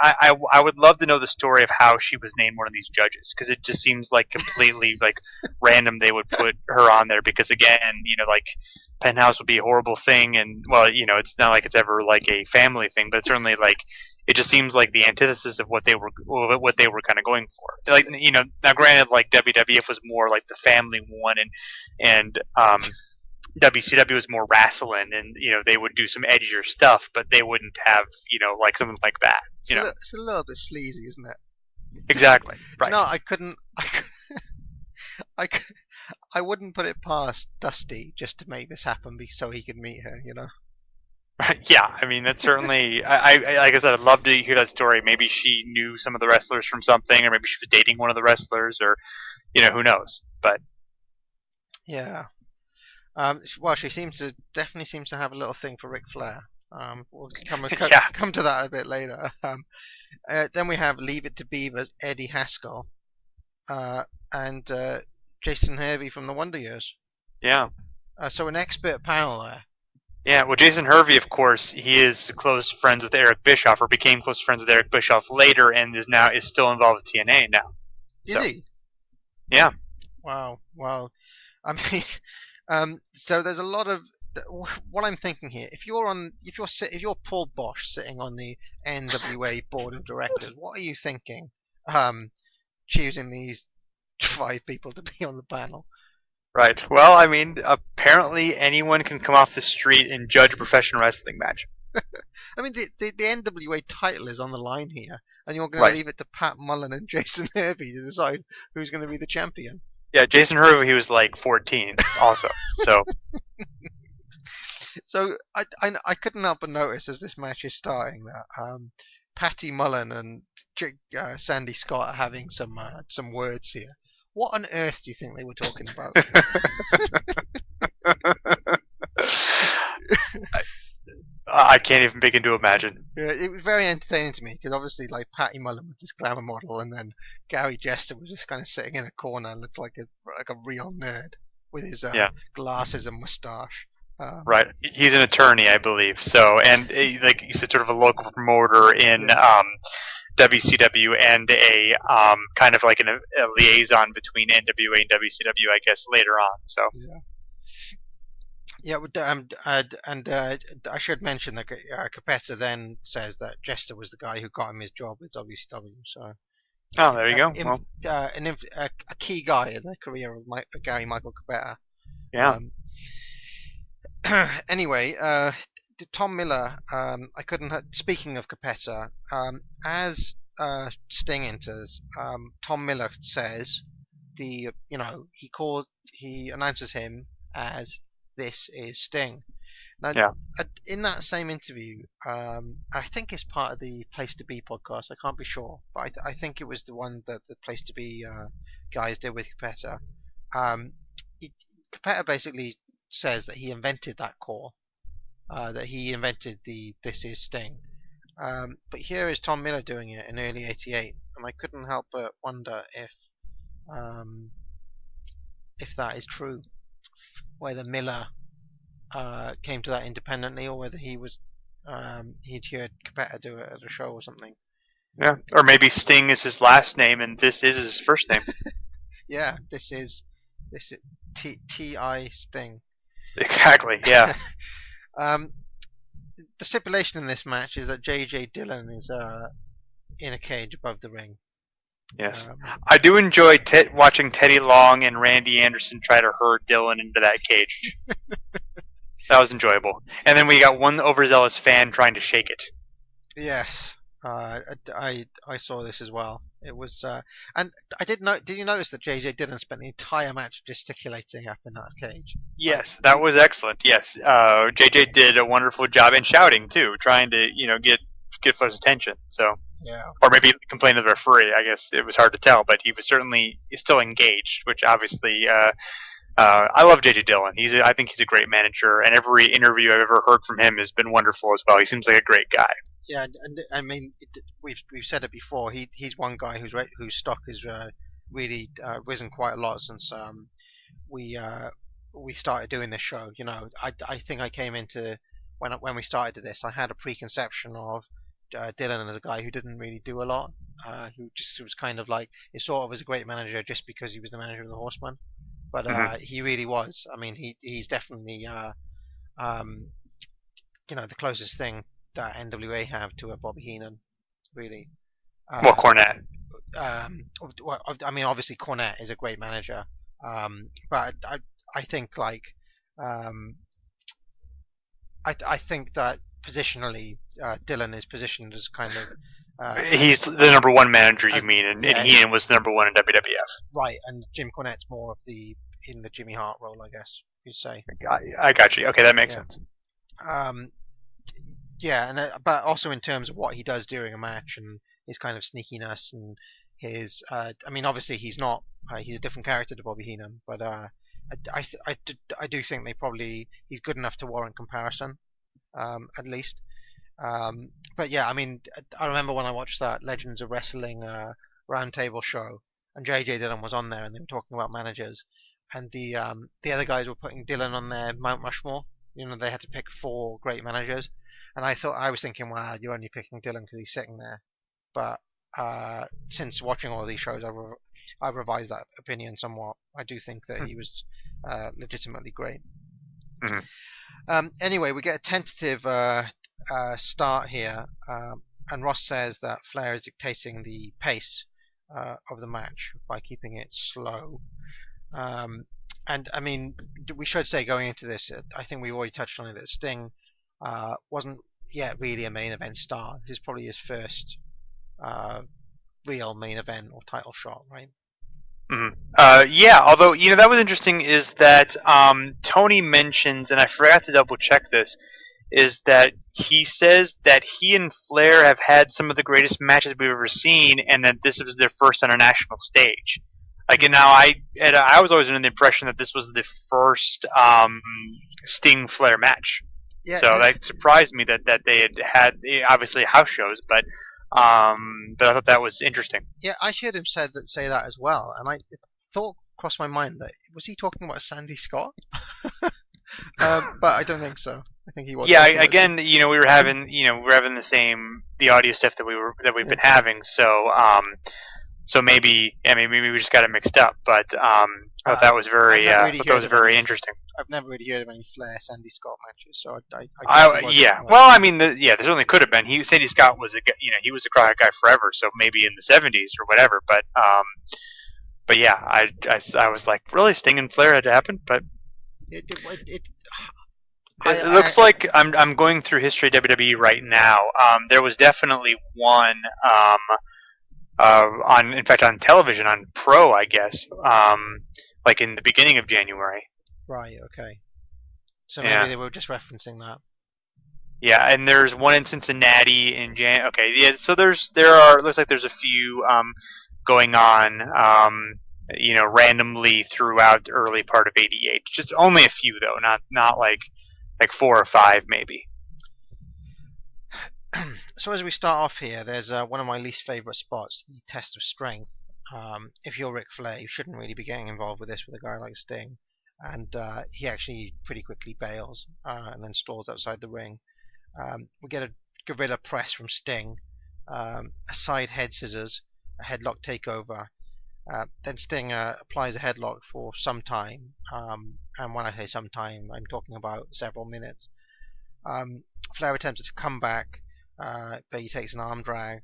I would love to know the story of how she was named one of these judges, because it just seems like completely like random they would put her on there, because again Penthouse would be a horrible thing, and well, it's not like it's ever like a family thing, but certainly like it just seems like the antithesis of what they were kind of going for. Like now granted, like WWF was more like the family one, and WCW was more wrestling, and they would do some edgier stuff, but they wouldn't have like something like that. It's a little bit sleazy, isn't it? Exactly. Right. No, I couldn't. I wouldn't put it past Dusty just to make this happen so he could meet her. Right. Yeah. I mean, that's certainly. I like I said, I'd love to hear that story. Maybe she knew some of the wrestlers from something, or maybe she was dating one of the wrestlers, or who knows. But yeah. Well, she definitely seems to have a little thing for Ric Flair. We'll come to that a bit later. Then we have Leave It to Beaver's Eddie Haskell, and Jason Hervey from the Wonder Years. Yeah. So an expert panel there. Yeah. Well, Jason Hervey, of course, he is close friends with Eric Bischoff, or became close friends with Eric Bischoff later, and is still involved with TNA now. Is he? Yeah. Wow. Well, I mean. So there's a lot of what I'm thinking here. If you're Paul Bosch sitting on the NWA Board of Directors, what are you thinking? Choosing these 5 people to be on the panel. Right. Well, I mean, apparently anyone can come off the street and judge a professional wrestling match. I mean, the NWA title is on the line here, and you're going to leave it to Pat Mullen and Jason Hervey to decide who's going to be the champion. Yeah, Jason Hervey, he was like 14 also. So I couldn't help but notice as this match is starting that Patty Mullen and Sandy Scott are having some words here. What on earth do you think they were talking about? I can't even begin to imagine. Yeah, it was very entertaining to me because obviously, like Patty Mullen was this glamour model, and then Gary Jester was just kind of sitting in a corner, and looked like a real nerd with his glasses and moustache. Right, he's an attorney, I believe. So, and like you said, sort of a local promoter in WCW, and a kind of like a liaison between NWA and WCW, I guess, later on. So. Yeah. Yeah, and I should mention that Capetta then says that Jester was the guy who got him his job with WCW. So, there you go. A key guy in the career of Gary Michael Capetta. Yeah. Anyway, Tom Miller. I couldn't. Speaking of Capetta, as Sting enters, Tom Miller says he announces him as "This is Sting." Now, in that same interview, I think it's part of the Place to Be podcast. I can't be sure, but I think it was the one that the Place to Be guys did with Capetta. Capetta basically says that he invented that call, that he invented the "This is Sting." But here is Tom Miller doing it in early '88, and I couldn't help but wonder if that is true. Whether Miller came to that independently, or whether he'd heard Capetta do it at a show or something. Yeah, or maybe Sting is his last name and this is his first name. Yeah, this is T.I. Sting. Exactly. Yeah. The stipulation in this match is that J.J. Dillon is in a cage above the ring. Yes. I do enjoy watching Teddy Long and Randy Anderson try to herd Dillon into that cage. That was enjoyable. And then we got one overzealous fan trying to shake it. Yes. I saw this as well. It was, and I did you notice that J.J. Dillon spent the entire match gesticulating up in that cage? Yes, that was excellent. Yes, J.J. did a wonderful job, and shouting too, trying to get Flair's attention. So, or maybe complain to the referee. I guess it was hard to tell, but he was certainly still engaged, which obviously. I love J.J. Dillon. I think he's a great manager, and every interview I've ever heard from him has been wonderful as well. He seems like a great guy. Yeah, and I mean, we've said it before. He's one guy whose stock has really risen quite a lot since we started doing this show. I think I came into when we started this, I had a preconception of Dillon as a guy who didn't really do a lot, who just was kind of like he sort of was a great manager just because he was the manager of the Horsemen. but he really was. I mean, he's definitely the closest thing that NWA have to a Bobby Heenan, really. Well, Cornette. Well, I mean, obviously Cornette is a great manager, but I think like I think that positionally, Dylan is positioned as kind of he's the number one manager, you mean, and Heenan was the number one in WWF. Right, and Jim Cornette's more of in the Jimmy Hart role, I guess you'd say. I got you. Okay, that makes sense. Yeah, and but also in terms of what he does during a match and his kind of sneakiness and his. I mean, obviously he's not. He's a different character to Bobby Heenan, but I do think he's good enough to warrant comparison, at least. But yeah, I mean, I remember when I watched that Legends of Wrestling roundtable show, and JJ Dillon was on there, and they were talking about managers, and the other guys were putting Dillon on their Mount Rushmore. They had to pick 4 great managers, and I was thinking, wow, you're only picking Dillon because he's sitting there. But since watching all of these shows, I've revised that opinion somewhat. I do think that he was legitimately great. Mm-hmm. Anyway, we get a tentative start here, and Ross says that Flair is dictating the pace of the match by keeping it slow. And I mean, we should say going into this, I think we already touched on it, that Sting wasn't yet really a main event star. This is probably his first real main event or title shot, right? Mm-hmm. Yeah, although, that was interesting is that Tony mentions, and I forgot to double check this, is that he says that he and Flair have had some of the greatest matches we've ever seen, and that this was their first on a national stage. Like, and now I was always under the impression that this was the first Sting Flair match. Yeah, so that surprised me that they had obviously house shows, but I thought that was interesting. Yeah, I heard him say that as well, and thought crossed my mind that was he talking about Sandy Scott? But I don't think so. I think he was. Yeah, again, we were having the audio stuff that we've been having, so. So maybe we just got it mixed up, but I thought that was very interesting. I've never really heard of any Flair Sandy Scott matches, so Well, I mean, there certainly could have been. Sandy Scott was he was a guy forever, so maybe in the '70s or whatever. But yeah, I was like, really, Sting and Flair had to happen, but it looks like I'm going through history of WWE right now. There was definitely one. On television, on Pro, I guess, like in the beginning of January. Right, okay. So maybe they were just referencing that. Yeah, and there's one in Cincinnati in okay, yeah, so looks like there's a few going on, randomly throughout the early part of '88. Just only a few, though, not like 4 or 5, maybe. So as we start off here, there's one of my least favourite spots, the test of strength. If you're Ric Flair, you shouldn't really be getting involved with this with a guy like Sting. And he actually pretty quickly bails and then stalls outside the ring. We get a gorilla press from Sting, a side head scissors, a headlock takeover. Then Sting applies a headlock for some time. And when I say some time, I'm talking about several minutes. Flair attempts to come back. But he takes an arm drag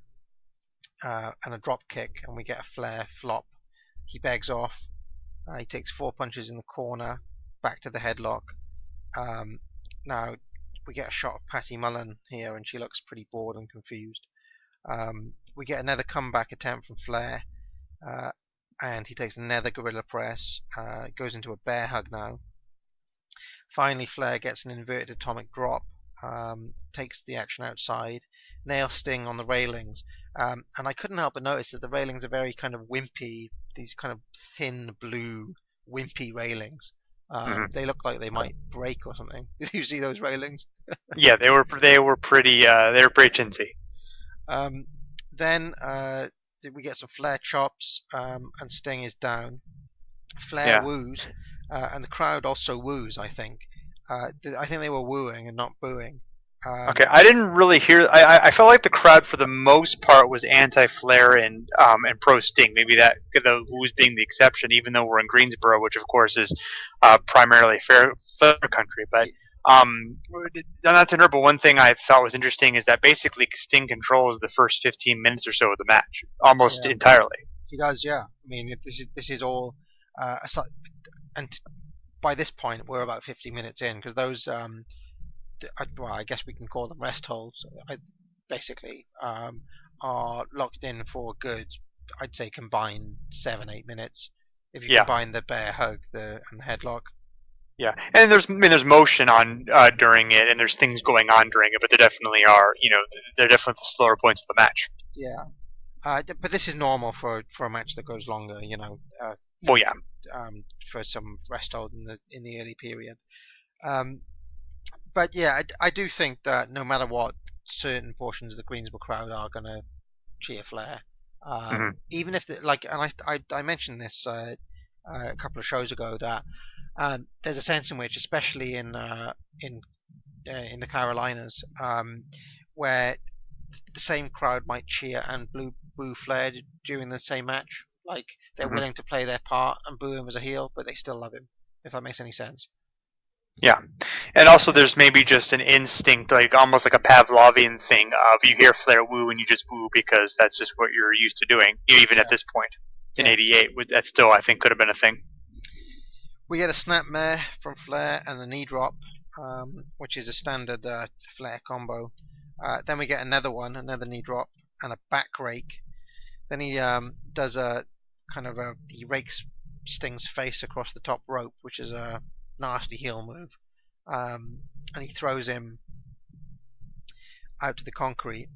and a drop kick, and we get a Flair flop. He begs off. He takes 4 punches in the corner, back to the headlock. Now we get a shot of Patty Mullen here, and she looks pretty bored and confused. We get another comeback attempt from Flair, and he takes another gorilla press. Goes into a bear hug now. Finally, Flair gets an inverted atomic drop. Takes the action outside, nails Sting on the railings, and I couldn't help but notice that the railings are very kind of wimpy, these kind of thin blue wimpy railings. They look like they might break or something. Did you see those railings? Yeah, they were pretty chintzy. Then we get some Flair chops, and Sting is down. Flair woos, and the crowd also woos, I think. I think they were wooing and not booing. Okay, I didn't really hear. I felt like the crowd for the most part was anti-Flair and pro Sting. Maybe that who was being the exception, even though we're in Greensboro, which of course is primarily Flair country. But not to interrupt, but one thing I thought was interesting is that basically Sting controls the first 15 minutes or so of the match almost entirely. He does, yeah. I mean, this is all, and by this point we're about 50 minutes in because those well, I guess we can call them rest holds. Basically, are locked in for good. I'd say combined 7-8 minutes. If you combine the bear hug, and the headlock. Yeah, and there's motion on during it, and there's things going on during it, but there definitely are. They're definitely the slower points of the match. Yeah, but this is normal for a match that goes longer. Well, yeah. For some rest hold in the early period. But yeah, I do think that no matter what, certain portions of the Greensboro crowd are going to cheer Flair. Even if, and I mentioned this a couple of shows ago, that there's a sense in which, especially in the Carolinas, where the same crowd might cheer and boo Flair during the same match. Like, they're willing to play their part and boo him as a heel, but they still love him, if that makes any sense. Yeah, and also there's maybe just an instinct, like almost like a Pavlovian thing of you hear Flair woo and you just woo because that's just what you're used to doing, even at this point in '88. That still, I think, could have been a thing. We get a snapmare from Flair and a knee drop, which is a standard Flair combo. Then we get another knee drop and a back rake. Then he does he rakes Sting's face across the top rope, which is a nasty heel move, and he throws him out to the concrete.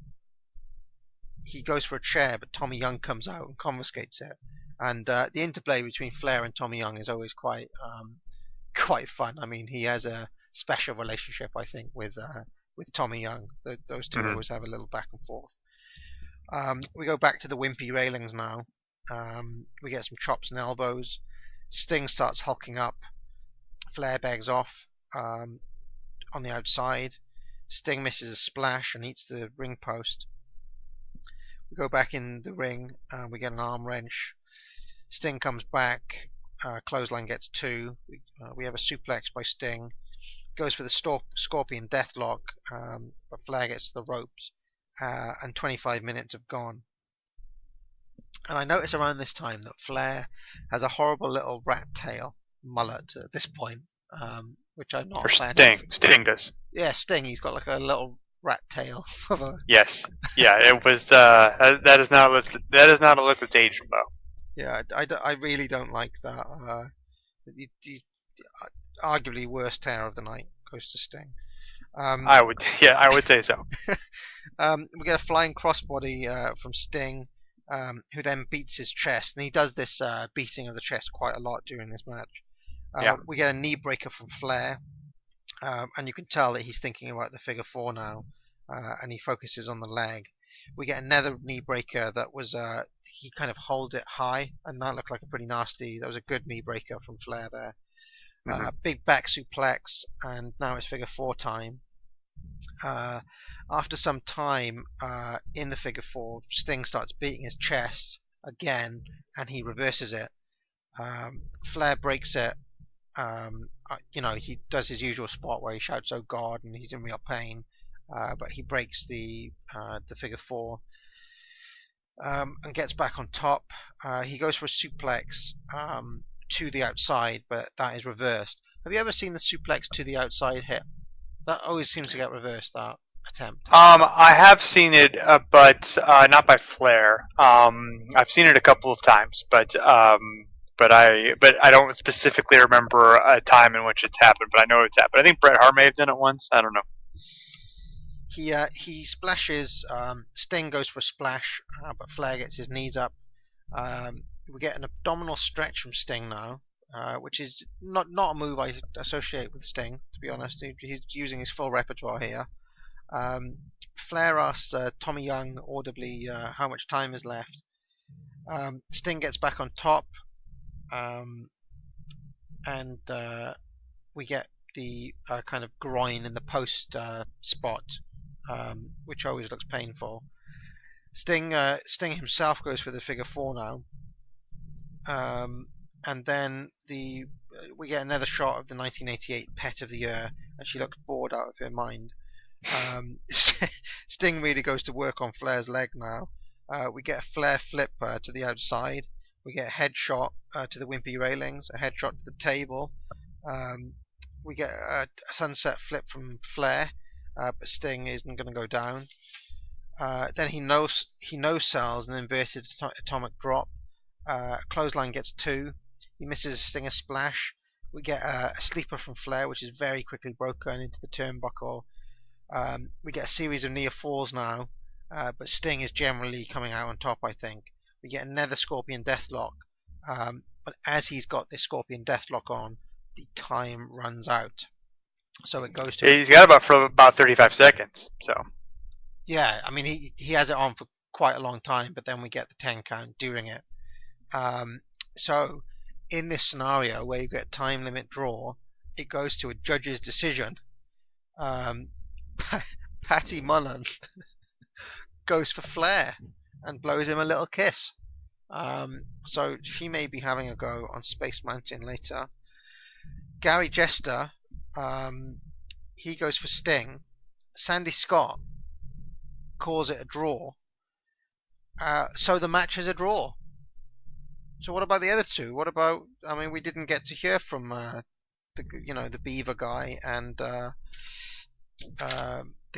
He goes for a chair, but Tommy Young comes out and confiscates it. And the interplay between Flair and Tommy Young is always quite fun. I mean, he has a special relationship, I think, with Tommy Young. Those two always have a little back and forth. We go back to the wimpy railings now. We get some chops and elbows. Sting starts hulking up. Flair begs off on the outside. Sting misses a splash and eats the ring post. We go back in the ring. We get an arm wrench. Sting comes back. Clothesline gets 2. We have a suplex by Sting. Goes for the Scorpion Deathlock, but Flair gets to the ropes. And 25 minutes have gone. And I notice around this time that Flair has a horrible little rat tail mullet at this point, which I'm not a fan of. Sting does. Yeah, Sting. He's got like a little rat tail of a. Yes. Yeah. It was. That is not a look that's aged well. Yeah, I really don't like that. Arguably worst hair of the night goes to Sting. I would say so. We get a flying crossbody from Sting, who then beats his chest, and he does this beating of the chest quite a lot during this match. We get a knee breaker from Flair, and you can tell that he's thinking about the figure 4 now, and he focuses on the leg. We get another knee breaker that was he kind of holds it high, and that looked like a pretty nasty. That was a good knee breaker from Flair there. Big back suplex, and now it's figure 4 time. After some time in the figure 4, Sting starts beating his chest again, and he reverses it. Flair breaks it. He does his usual spot where he shouts "Oh God!" and he's in real pain. But he breaks the figure 4 and gets back on top. He goes for a suplex to the outside, but that is reversed. Have you ever seen the suplex to the outside hit? That always seems to get reversed, that attempt. I have seen it, but not by Flair. I've seen it a couple of times, but I don't specifically remember a time in which it's happened. But I know it's happened. I think Bret Hart may have done it once. I don't know. He splashes. Sting goes for a splash, but Flair gets his knees up. We get an abdominal stretch from Sting now, which is not a move I associate with Sting, to be honest. He's using his full repertoire here. Flair asks Tommy Young audibly how much time is left. Sting gets back on top, and we get the kind of groin in the post spot, which always looks painful. Sting himself goes for the figure 4 now, and then we get another shot of the 1988 Pet of the Year, and she looks bored out of her mind. Sting really goes to work on Flair's leg now. We get a Flair flip to the outside. We get a headshot to the wimpy railings, a headshot to the table. We get a sunset flip from Flair, but Sting isn't going to go down. Then he no-sells an inverted atomic drop. Clothesline gets 2. He misses Sting a splash. We get a sleeper from Flair, which is very quickly broken into the turnbuckle. We get a series of near falls now, but Sting is generally coming out on top, I think. We get another Scorpion Deathlock, but as he's got this Scorpion Deathlock on, the time runs out. So it goes to... He's got about 35 seconds, so... Yeah, I mean, he has it on for quite a long time, but then we get the 10 count during it. So, in this scenario where you get time limit draw, it goes to a judge's decision. Patty Mullen goes for Flair and blows him a little kiss. So she may be having a go on Space Mountain later. Gary Jester, he goes for Sting. Sandy Scott calls it a draw. So the match is a draw. So what about the other two? What about? I mean, we didn't get to hear from the Beaver guy and the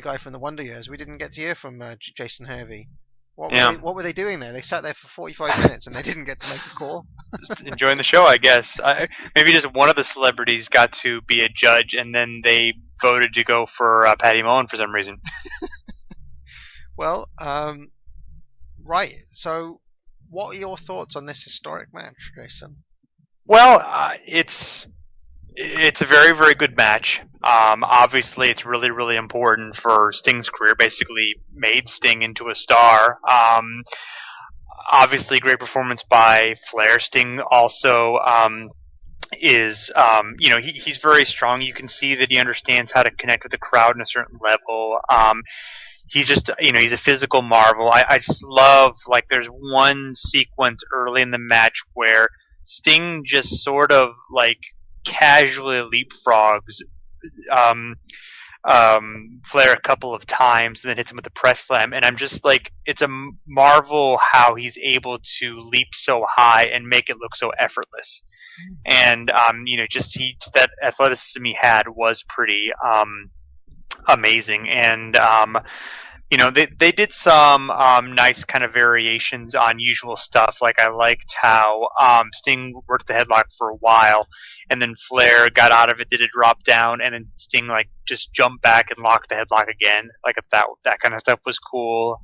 guy from the Wonder Years. We didn't get to hear from Jason Hervey. What were they doing there? They sat there for 45 minutes and they didn't get to make a call. Just enjoying the show, I guess. Maybe just one of the celebrities got to be a judge, and then they voted to go for Patty Mullen for some reason. Well, right. So, what are your thoughts on this historic match, Jason? Well, it's a very, very good match. Obviously, it's really, really important for Sting's career. Basically, made Sting into a star. Obviously, great performance by Flair. Sting also is, he's very strong. You can see that he understands how to connect with the crowd on a certain level. He's just, he's a physical marvel. I just love, there's one sequence early in the match where Sting just sort of, casually leapfrogs Flair a couple of times and then hits him with the press slam, and I'm just it's a marvel how he's able to leap so high and make it look so effortless. And that athleticism he had was pretty amazing. And they did some nice kind of variations on usual stuff. I liked how Sting worked the headlock for a while, and then Flair got out of it, did a drop down, and then Sting just jumped back and locked the headlock again. That kind of stuff was cool.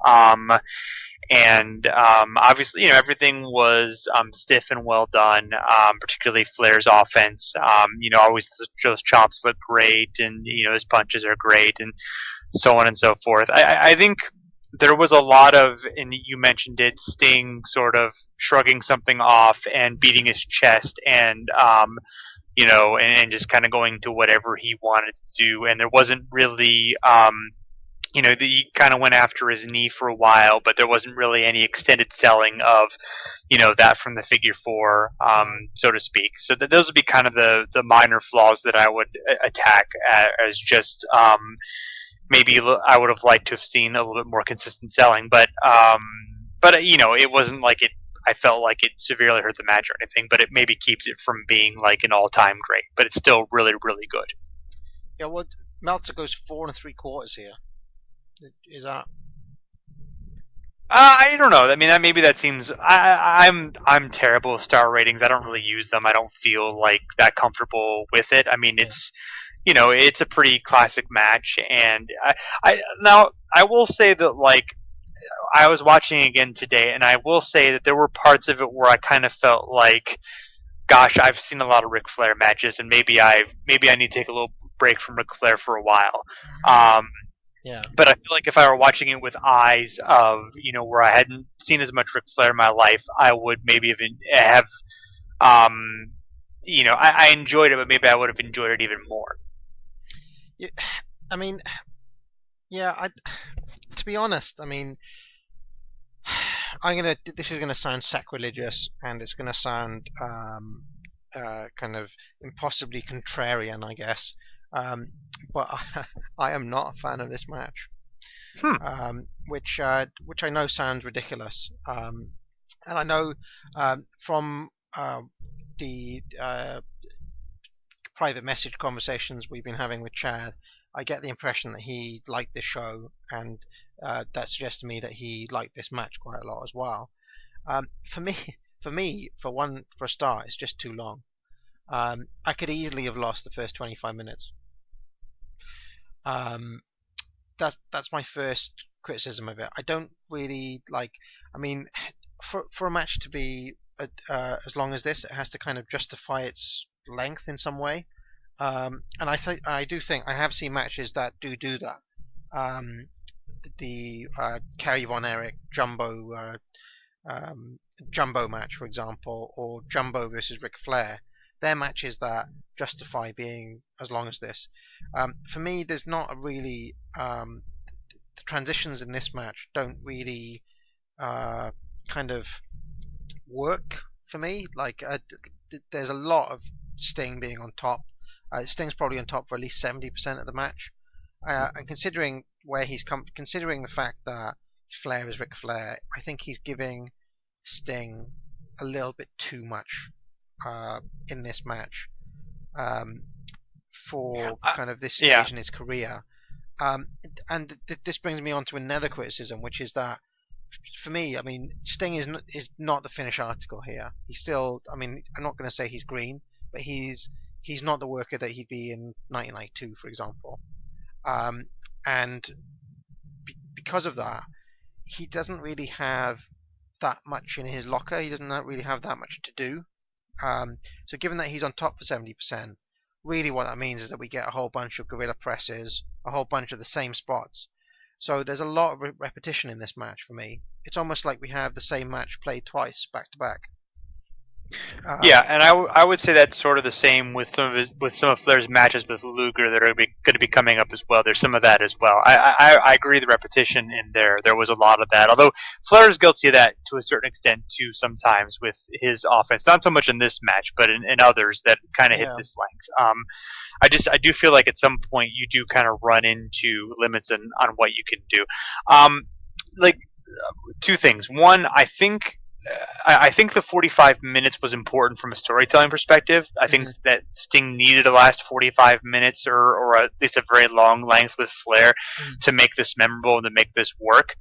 And obviously, everything was stiff and well done. Particularly Flair's offense. Always those chops look great, and his punches are great, and so on and so forth. I think there was a lot of, and you mentioned it, Sting sort of shrugging something off and beating his chest, and and just kind of going to whatever he wanted to do. And there wasn't really, he kind of went after his knee for a while, but there wasn't really any extended selling of, that from the figure 4, so to speak. So those would be kind of the minor flaws that I would attack as just, maybe I would have liked to have seen a little bit more consistent selling, but it wasn't I felt like it severely hurt the match or anything, but it maybe keeps it from being an all-time great, but it's still really, really good. Yeah, well, Meltzer goes 4 3/4 here. Is that? I don't know. I mean, maybe that seems. I'm terrible with star ratings. I don't really use them. I don't feel that comfortable with it. I mean, it's. It's a pretty classic match, and I will say that I was watching again today, and I will say that there were parts of it where I kind of felt gosh, I've seen a lot of Ric Flair matches, and maybe I need to take a little break from Ric Flair for a while. Yeah. But I feel if I were watching it with eyes of where I hadn't seen as much Ric Flair in my life, I would maybe have I enjoyed it, but maybe I would have enjoyed it even more. Yeah, I mean, yeah. To be honest, I mean, This is gonna sound sacrilegious, and it's gonna sound kind of impossibly contrarian, I guess. But I am not a fan of this match. Which I know sounds ridiculous. And I know from the private message conversations we've been having with Chad, I get the impression that he liked this show, and that suggests to me that he liked this match quite a lot as well. For me, for a start, it's just too long. I could easily have lost the first 25 minutes. That's my first criticism of it. I don't really like. I mean, for a match to be as long as this, it has to kind of justify its length in some way. And I do think I have seen matches that do that. The Kerry Von Erich Jumbo match, for example, or Jumbo versus Ric Flair. They're matches that justify being as long as this. For me, there's not a really the transitions in this match don't really kind of work for me. Like there's a lot of Sting being on top. Sting's probably on top for at least 70% of the match. And considering where he's considering the fact that Flair is Ric Flair, I think he's giving Sting a little bit too much in this match for kind of this stage in his career. And this brings me on to another criticism, which is that for me, I mean, Sting is not the finish article here. He's still, I mean, I'm not going to say he's green, but he's not the worker that he'd be in 1992, for example. And because of that, he doesn't really have that much in his locker. He doesn't really have that much to do. So given that he's on top for 70%, really what that means is that we get a whole bunch of gorilla presses, a whole bunch of the same spots. So there's a lot of repetition in this match for me. It's almost like we have the same match played twice, back to back. Yeah, and I would say that's sort of the same with some of Flair's matches with Luger that are going to be coming up as well. There's some of that as well. I agree the repetition in there was a lot of that. Although Flair is guilty of that to a certain extent too sometimes with his offense. Not so much in this match, but in others that kind of hit this length. I do feel like at some point you do kind of run into limits on what you can do. Like two things. One, I think the 45 minutes was important from a storytelling perspective. I think that Sting needed the last 45 minutes or at least a very long length with Flair to make this memorable and to make this work.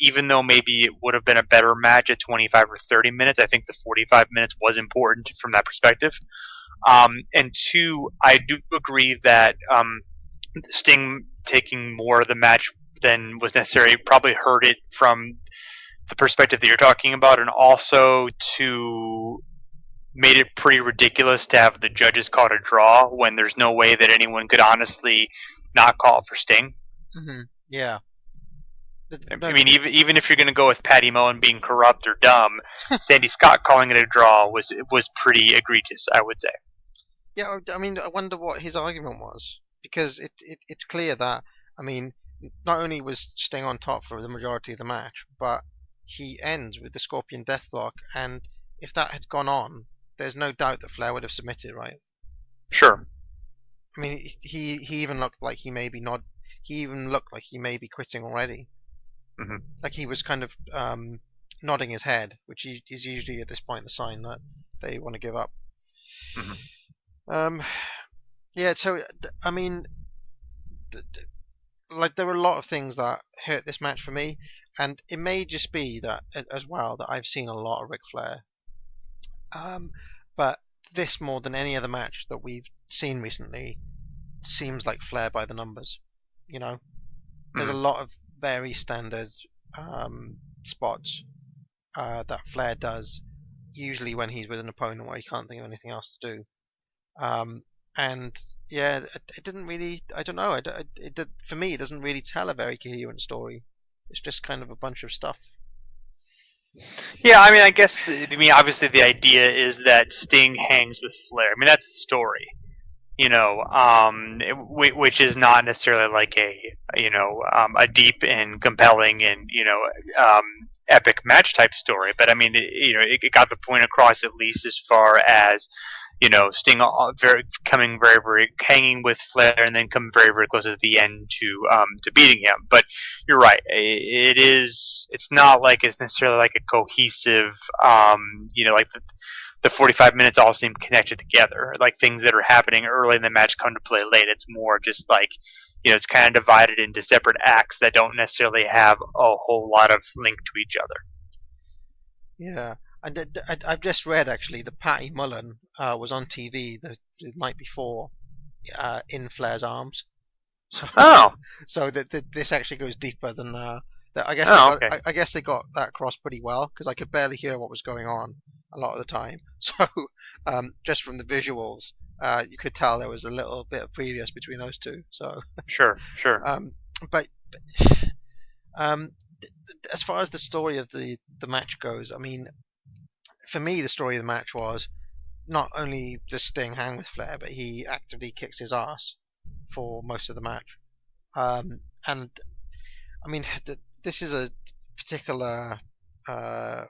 Even though maybe it would have been a better match at 25 or 30 minutes, I think the 45 minutes was important from that perspective. And two, I do agree that Sting taking more of the match than was necessary probably hurt it from the perspective that you're talking about, and also made it pretty ridiculous to have the judges call it a draw when there's no way that anyone could honestly not call it for Sting. Mm-hmm. Yeah. I mean, even if you're going to go with Patty Mullen being corrupt or dumb, Sandy Scott calling it a draw was pretty egregious, I would say. Yeah, I mean, I wonder what his argument was, because it's clear that, I mean, not only was Sting on top for the majority of the match, but he ends with the Scorpion Deathlock, and if that had gone on, there's no doubt that Flair would have submitted, right? Sure. I mean, he even looked like he may be quitting already. Mm-hmm. Like he was kind of nodding his head, which is usually at this point the sign that they want to give up. Mm-hmm. Yeah, so I mean, like there were a lot of things that hurt this match for me, and it may just be that as well that I've seen a lot of Ric Flair. But this more than any other match that we've seen recently seems like Flair by the numbers. You know, there's a lot of very standard spots that Flair does, usually when he's with an opponent where he can't think of anything else to do. And yeah, it didn't really. I don't know. For me, it doesn't really tell a very coherent story. It's just kind of a bunch of stuff. Yeah, I mean, obviously the idea is that Sting hangs with Flair. I mean, that's the story. which is not necessarily like a deep and compelling and epic match type story. But I mean, it got the point across at least as far as Sting coming very, very hanging with Flair and then coming very, very close at the end to beating him. But you're right. It's not like it's necessarily like a cohesive, like the 45 minutes all seem connected together. Like things that are happening early in the match come to play late. It's more just like, it's kind of divided into separate acts that don't necessarily have a whole lot of link to each other. Yeah. And I've just read, actually, that Patty Mullen was on TV the night before in Flair's arms. So this actually goes deeper than that. I guess they got that across pretty well, because I could barely hear what was going on a lot of the time. So just from the visuals, you could tell there was a little bit of previous between those two. So Sure. But as far as the story of the match goes, I mean, for me, the story of the match was not only does Sting hang with Flair, but he actively kicks his ass for most of the match. And I mean, this is a particular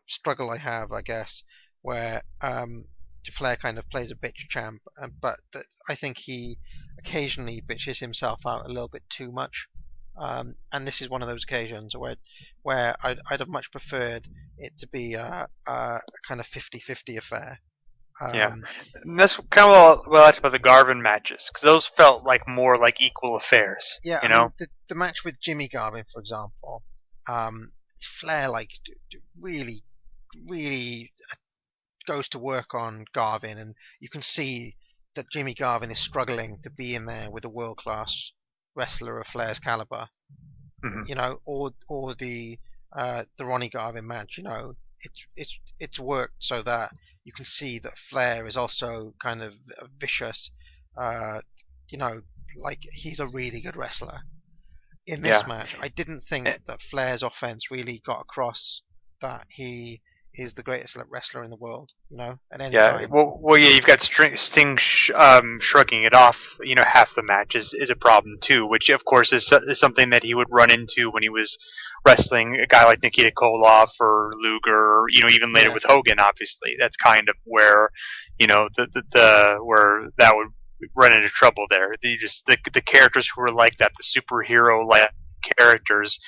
struggle I have, I guess, where Flair kind of plays a bitch champ, but I think he occasionally bitches himself out a little bit too much. And this is one of those occasions where I'd have much preferred it to be a kind of 50-50 affair. Yeah, and that's kind of what I liked about the Garvin matches, because those felt like more like equal affairs. Yeah, I mean, the match with Jimmy Garvin, for example, Flair really, really goes to work on Garvin, and you can see that Jimmy Garvin is struggling to be in there with a world-class wrestler of Flair's caliber. Mm-hmm. Or the Ronnie Garvin match. It's worked so that you can see that Flair is also kind of vicious. Like he's a really good wrestler. In this match, I didn't think that Flair's offense really got across that he is the greatest wrestler in the world, at any time. Well, you've got Sting shrugging it off, half the match is a problem too, which of course is something that he would run into when he was wrestling a guy like Nikita Koloff or Luger, or, even later with Hogan, obviously. That's kind of where, where that would run into trouble there. The characters who were like that, the superhero-like characters,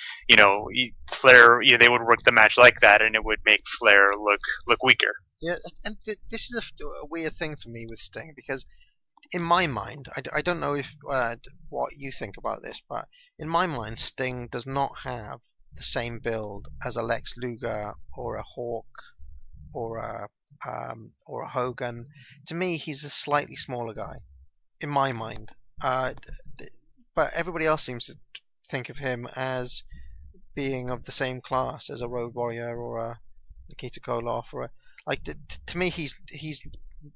Flair, they would work the match like that, and it would make Flair look weaker. Yeah, and this is a weird thing for me with Sting, because in my mind, I don't know if what you think about this, but in my mind, Sting does not have the same build as a Lex Luger or a Hawk or a Hogan. To me, he's a slightly smaller guy, in my mind. But everybody else seems to think of him as being of the same class as a Road Warrior or a Nikita Koloff, or to me he's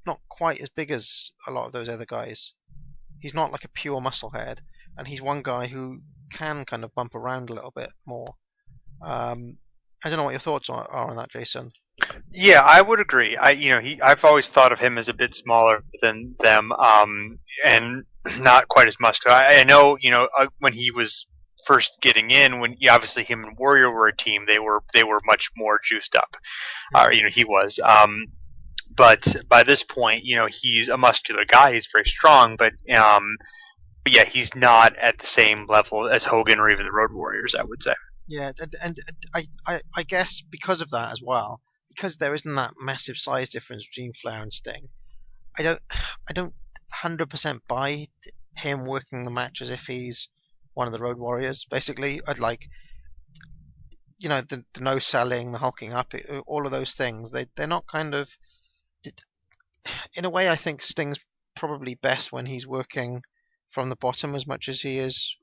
not quite as big as a lot of those other guys. He's not like a pure musclehead, and he's one guy who can kind of bump around a little bit more. I don't know what your thoughts are on that, Jason. Yeah, I would agree. I've always thought of him as a bit smaller than them, and not quite as muscular. I know, when he was first getting in, when obviously him and Warrior were a team, they were much more juiced up. He was. But by this point, he's a muscular guy. He's very strong, but yeah, he's not at the same level as Hogan or even the Road Warriors, I would say. Yeah, and I guess because of that as well, because there isn't that massive size difference between Flair and Sting, I don't 100% buy him working the match as if he's one of the Road Warriors. Basically, I'd like, the no selling, the hulking up, all of those things. They're not kind of. In a way, I think Sting's probably best when he's working from the bottom as much as he is.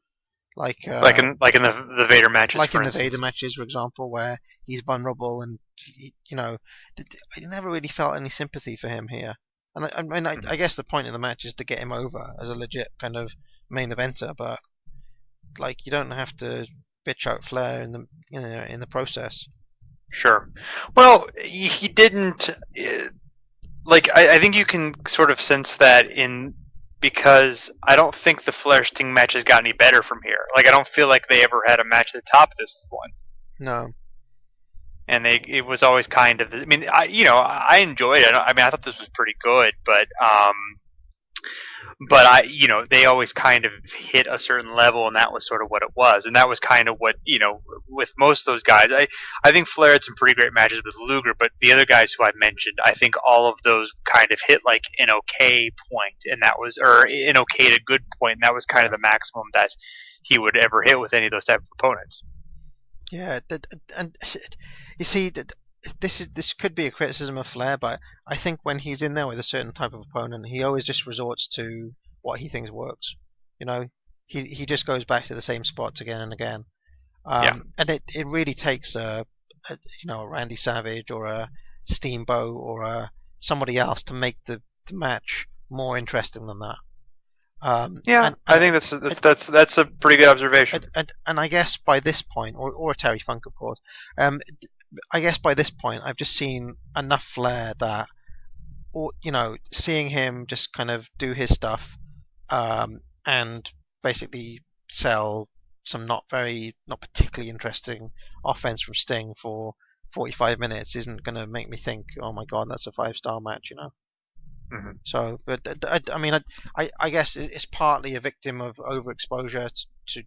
Like in the Vader matches, Vader matches, for example, where he's vulnerable, and I never really felt any sympathy for him here. And I guess the point of the match is to get him over as a legit kind of main eventer, but you don't have to bitch out Flair in the process. Sure. Well, he didn't. I think you can sort of sense that in because I don't think the Flair Sting match has got any better from here. Like, I don't feel like they ever had a match at the top of this one. No. And it was always kind of. I mean, I enjoyed it. I mean, I thought this was pretty good, but they always kind of hit a certain level, and that was sort of what it was. And that was kind of what, with most of those guys. I think Flair had some pretty great matches with Luger, but the other guys who I mentioned, I think all of those kind of hit like an okay point, or an okay to good point, and that was kind of the maximum that he would ever hit with any of those type of opponents. Yeah, and you see, this could be a criticism of Flair, but I think when he's in there with a certain type of opponent, he always just resorts to what he thinks works. He just goes back to the same spots again and again. And it really takes a Randy Savage or a Steamboat or somebody else to make the match more interesting than that. I think that's a pretty good observation. And I guess by this point, or Terry Funk, of course, I guess by this point, I've just seen enough Flair that, seeing him just kind of do his stuff, and basically sell some not particularly interesting offense from Sting for 45 minutes isn't going to make me think, oh my god, that's a 5-star match, Mm-hmm. So, but I mean, I guess it's partly a victim of overexposure to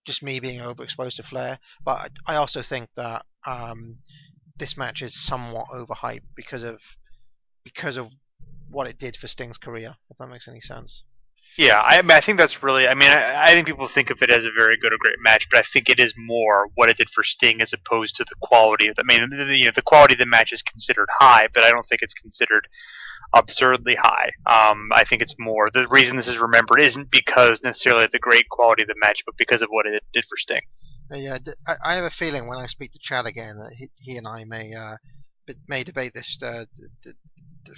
just me being overexposed to Flair, but I also think that this match is somewhat overhyped because of what it did for Sting's career, if that makes any sense. Yeah, I think that's really. I think people think of it as a very good or great match, but I think it is more what it did for Sting as opposed to the quality of it. The quality of the match is considered high, but I don't think it's considered absurdly high. I think it's more the reason this is remembered isn't because necessarily of the great quality of the match, but because of what it did for Sting. Yeah, I have a feeling when I speak to Chad again that he and I may debate this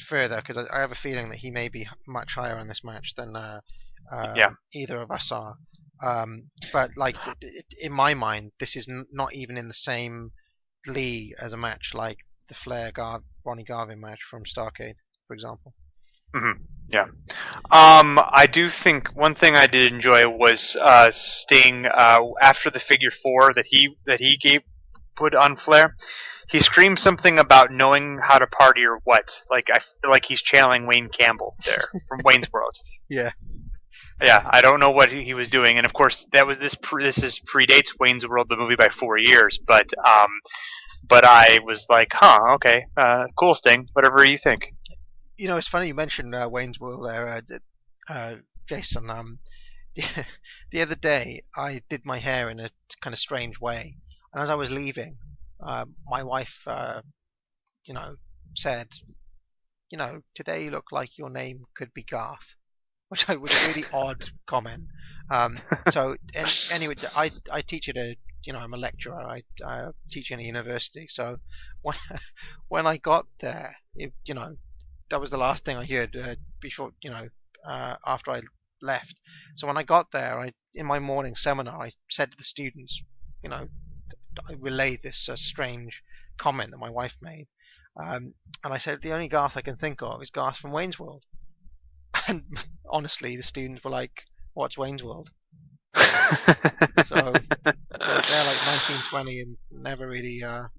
further, because I have a feeling that he may be much higher on this match than either of us are. But like in my mind, this is not even in the same league as a match like the Flair Ronnie Garvin match from Starrcade, for example. Mm-hmm. Yeah. I do think one thing I did enjoy was Sting after the figure 4 that he put on Flair. He screamed something about knowing how to party or what. Like I feel like he's channeling Wayne Campbell there from Wayne's World. Yeah. Yeah, I don't know what he was doing, and of course this predates Wayne's World the movie by 4 years. But I was like, okay, cool, Sting. Whatever you think. It's funny you mentioned Wayne's World there, Jason. The other day I did my hair in a kind of strange way, and as I was leaving, my wife, said, today you look like your name could be Garth, which was a really odd comment. So anyway, I teach at I'm a lecturer. I teach in a university. So when I got there, that was the last thing I heard before, after I left. So when I got there, in my morning seminar, I said to the students, I relayed this strange comment that my wife made, and I said the only Garth I can think of is Garth from Wayne's World. And honestly, the students were like, "What's Wayne's World?" So they're like 19, 20, and never really. I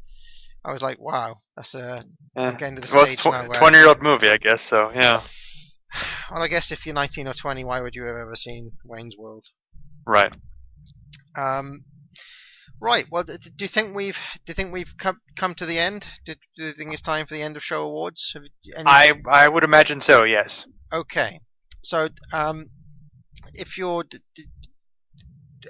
was like, "Wow, that's I'm getting to the stage now." 20-year-old movie, I guess. So yeah. Well, I guess if you're 19 or 20, why would you have ever seen Wayne's World? Right. Right. Well, do you think we've come to the end? Do you think it's time for the end of show awards? I would imagine so. Yes. Okay. So, if you're,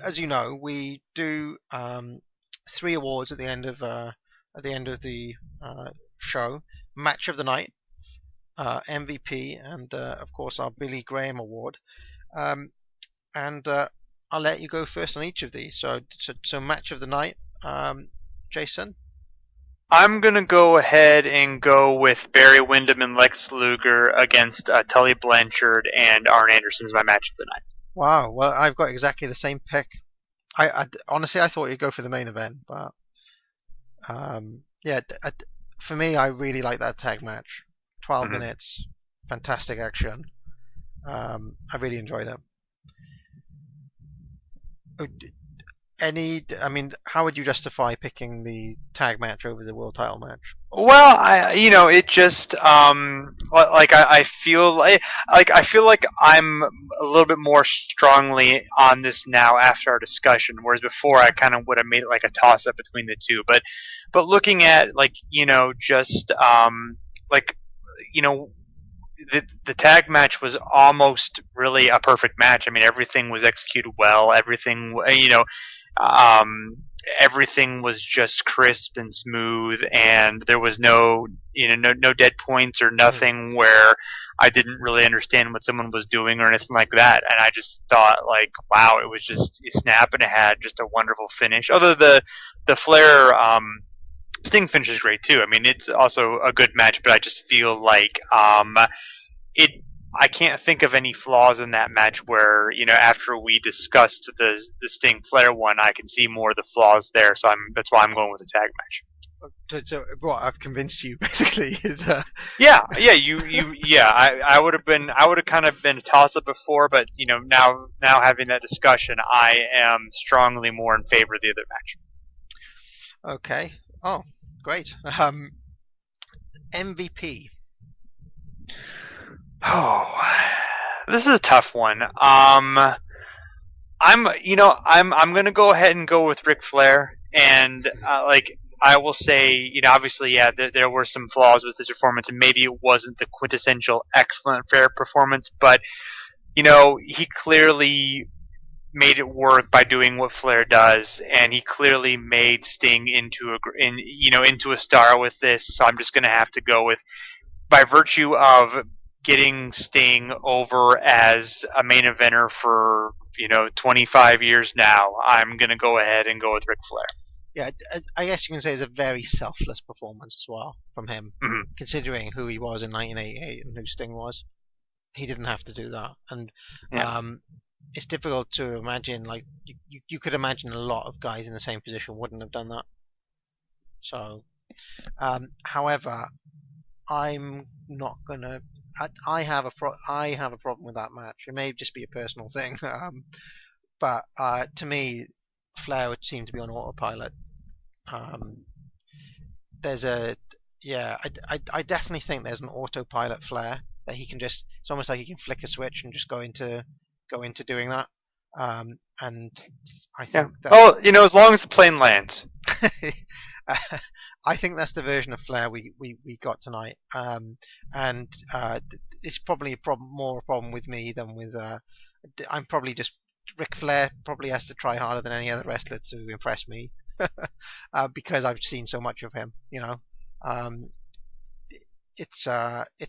as you know, we do 3 awards at the end of the show: Match of the Night, MVP, and of course our Billy Graham Award. And I'll let you go first on each of these. So Match of the Night, Jason? I'm going to go ahead and go with Barry Windham and Lex Luger against Tully Blanchard and Arn Anderson as my Match of the Night. Wow, well, I've got exactly the same pick. Honestly, I thought you'd go for the main event, but for me, I really like that tag match. 12 minutes, fantastic action. I really enjoyed it. How would you justify picking the tag match over the world title match? Well, it just I feel I feel like I'm a little bit more strongly on this now after our discussion, whereas before I kind of would have made it like a toss up between the two. But looking at just like you know the tag match was almost really a perfect match. I mean, everything was executed well. Um, everything was just crisp and smooth, and there was no dead points or nothing where I didn't really understand what someone was doing or anything like that. And I just thought, like, wow, it was just a snap, and it had just a wonderful finish. Although the Flair Sting finish is great too. I mean, it's also a good match, but I just feel like it. I can't think of any flaws in that match where, after we discussed the Sting Flair one, I can see more of the flaws there. So that's why I'm going with the tag match. So what I've convinced you basically is Yeah, I would have kind of been a toss up before, but now having that discussion, I am strongly more in favor of the other match. Okay. Oh, great. MVP. Oh, this is a tough one. I'm gonna go ahead and go with Ric Flair, and I will say, obviously, yeah, there were some flaws with his performance, and maybe it wasn't the quintessential excellent Flair performance, but he clearly made it work by doing what Flair does, and he clearly made Sting into a star with this. So I'm just gonna have to go with, by virtue of getting Sting over as a main eventer for 25 years now, I'm gonna go ahead and go with Ric Flair. Yeah, I guess you can say it's a very selfless performance as well from him, Mm-hmm. considering who he was in 1988 and who Sting was. He didn't have to do that, and Yeah. it's difficult to imagine. Like you could imagine a lot of guys in the same position wouldn't have done that. So, however, I'm not gonna. I have a problem with that match. It may just be a personal thing, but to me, Flair would seem to be on autopilot. There's a I definitely think there's an autopilot Flair that he can just. It's almost like he can flick a switch and just go into doing that. And I think that. Well, as long as the plane lands. I think that's the version of Flair we got tonight, and it's probably more a problem with me than with. I'm probably just Ric Flair probably has to try harder than any other wrestler to impress me, because I've seen so much of him. It's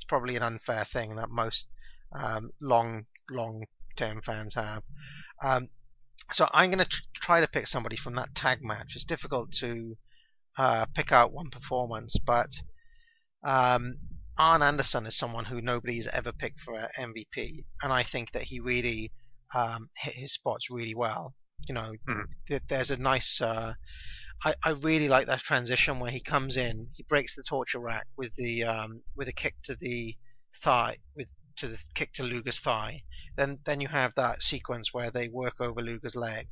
probably an unfair thing that most long term fans have. So I'm going to try to pick somebody from that tag match. It's difficult to pick out one performance, but Arn Anderson is someone who nobody's ever picked for MVP, and I think that he really hit his spots really well. There's a nice. I really like that transition where he comes in, he breaks the torture rack with a kick to the thigh, to the kick to Luger's thigh. Then you have that sequence where they work over Luger's leg.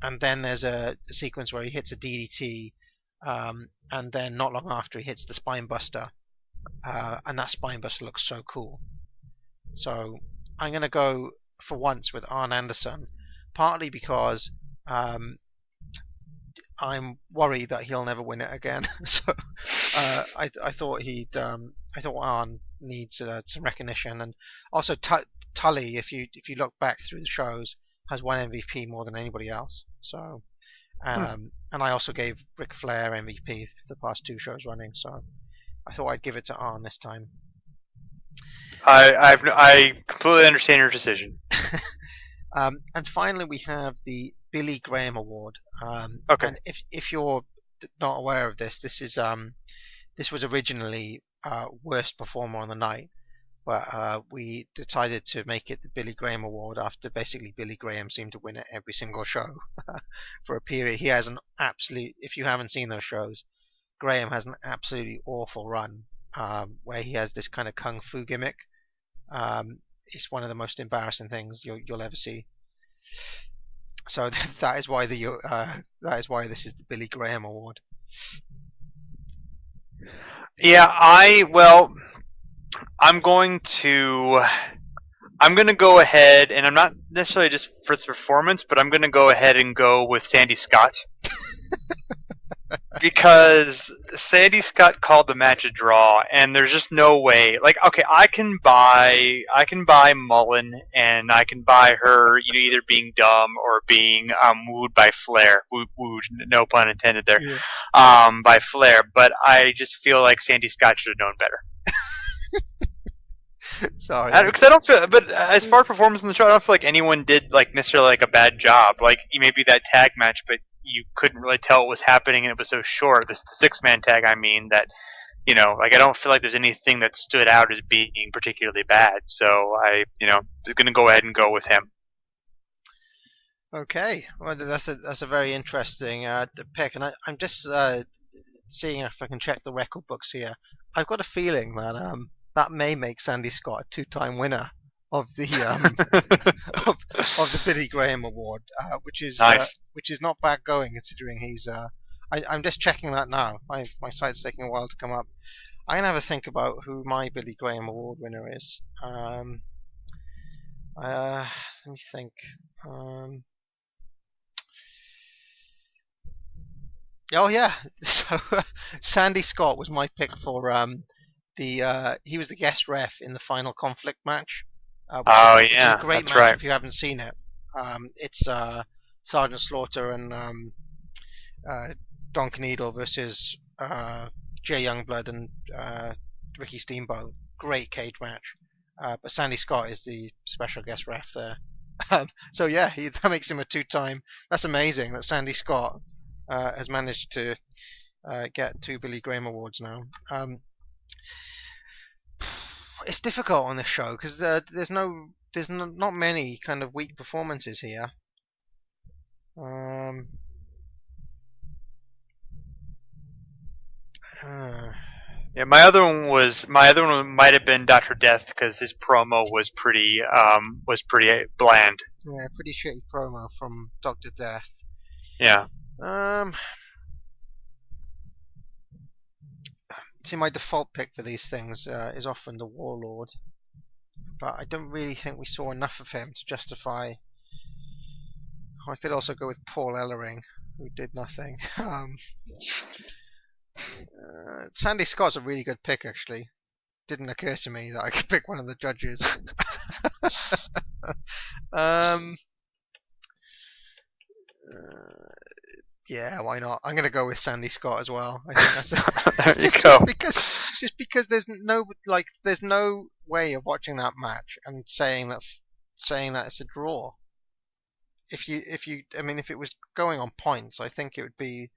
And then there's a sequence where he hits a DDT, and then not long after he hits the spine buster, and that spine buster looks so cool. So I'm going to go for once with Arn Anderson, partly because I'm worried that he'll never win it again. So I thought Arn needs some recognition, and also Tully, if you look back through the shows, has won MVP more than anybody else. So, and I also gave Ric Flair MVP for the past 2 shows running. So, I thought I'd give it to Arn this time. I completely understand your decision. And finally, we have the Billy Graham Award. Okay. And if you're not aware of this, this was originally worst performer on the night. But we decided to make it the Billy Graham Award after basically Billy Graham seemed to win it every single show for a period. He has an absolute, if you haven't seen those shows, Graham has an absolutely awful run where he has this kind of kung fu gimmick. it's one of the most embarrassing things you'll ever see. So that is why this is the Billy Graham Award. Yeah, I'm going to go ahead, and I'm not necessarily just for its performance, but I'm going to go ahead and go with Sandy Scott. Because Sandy Scott called the match a draw, and there's just no way. Like, okay, I can buy Mullen, and I can buy her, either being dumb or being wooed by Flair. Wooed, no pun intended there. Yeah. By Flair, but I just feel like Sandy Scott should have known better. Sorry, because I don't feel. But as far as performance in the show, I don't feel like anyone did necessarily a bad job. Like maybe that tag match, but you couldn't really tell what was happening, and it was so short. This 6-man tag, I mean, that I don't feel like there's anything that stood out as being particularly bad. So I, was going to go ahead and go with him. Okay, well that's a very interesting pick, and I'm just seeing if I can check the record books here. I've got a feeling that that may make Sandy Scott a 2-time winner of the of the Billy Graham Award, which is nice. Which is not bad going considering he's. I'm just checking that now. My site's taking a while to come up. I'm gonna have a think about who my Billy Graham Award winner is. Let me think. Oh yeah, so Sandy Scott was my pick for he was the guest ref in the Final Conflict match. Oh yeah, it's a great that's match right. If you haven't seen it. It's Sergeant Slaughter and Don Kneedle versus Jay Youngblood and Ricky Steamboat. Great cage match. But Sandy Scott is the special guest ref there. So yeah, that makes him a 2-time. That's amazing that Sandy Scott has managed to get 2 Billy Graham Awards now. It's difficult on this show because there's not many kind of weak performances here. Yeah, my other one might have been Dr. Death because his promo was pretty bland. Yeah, pretty shitty promo from Dr. Death. Yeah. See, my default pick for these things is often the Warlord, but I don't really think we saw enough of him to justify. I could also go with Paul Ellering, who did nothing. Sandy Scott's a really good pick, actually. Didn't occur to me that I could pick one of the judges. Yeah, why not? I'm going to go with Sandy Scott as well. I think that's there you go. Just because there's no way of watching that match and saying that it's a draw. If it was going on points, I think it would be,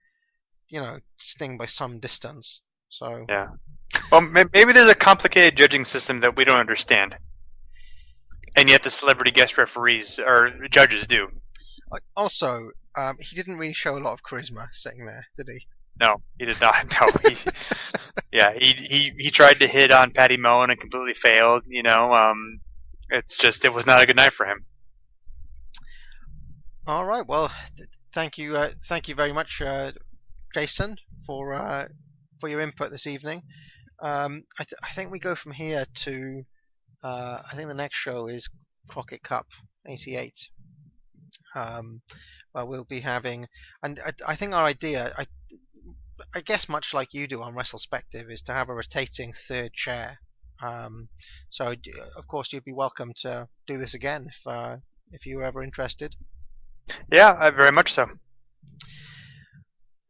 Sting by some distance. So yeah. Well, maybe there's a complicated judging system that we don't understand, and yet the celebrity guest referees or judges do. Also, he didn't really show a lot of charisma sitting there, did he? No, he did not. No, he tried to hit on Patty Mullen and completely failed. It was not a good night for him. All right. Well, thank you very much, Jason, for your input this evening. I think we go from here to I think the next show is Crockett Cup '88. Where we'll be having, and I think our idea, I guess much like you do on WrestleSpective, is to have a rotating third chair. So of course you'd be welcome to do this again if you were ever interested. Yeah, very much so.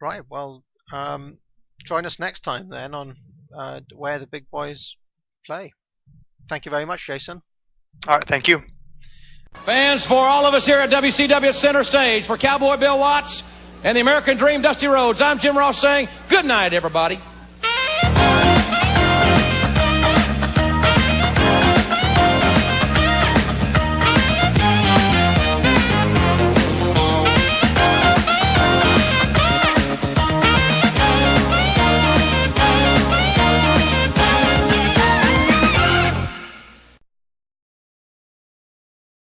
Right. Well, join us next time then on Where the Big Boys Play. Thank you very much, Jason. All right. Thank you. Fans, for all of us here at WCW Center Stage, for Cowboy Bill Watts and the American Dream Dusty Rhodes, I'm Jim Ross saying good night, everybody.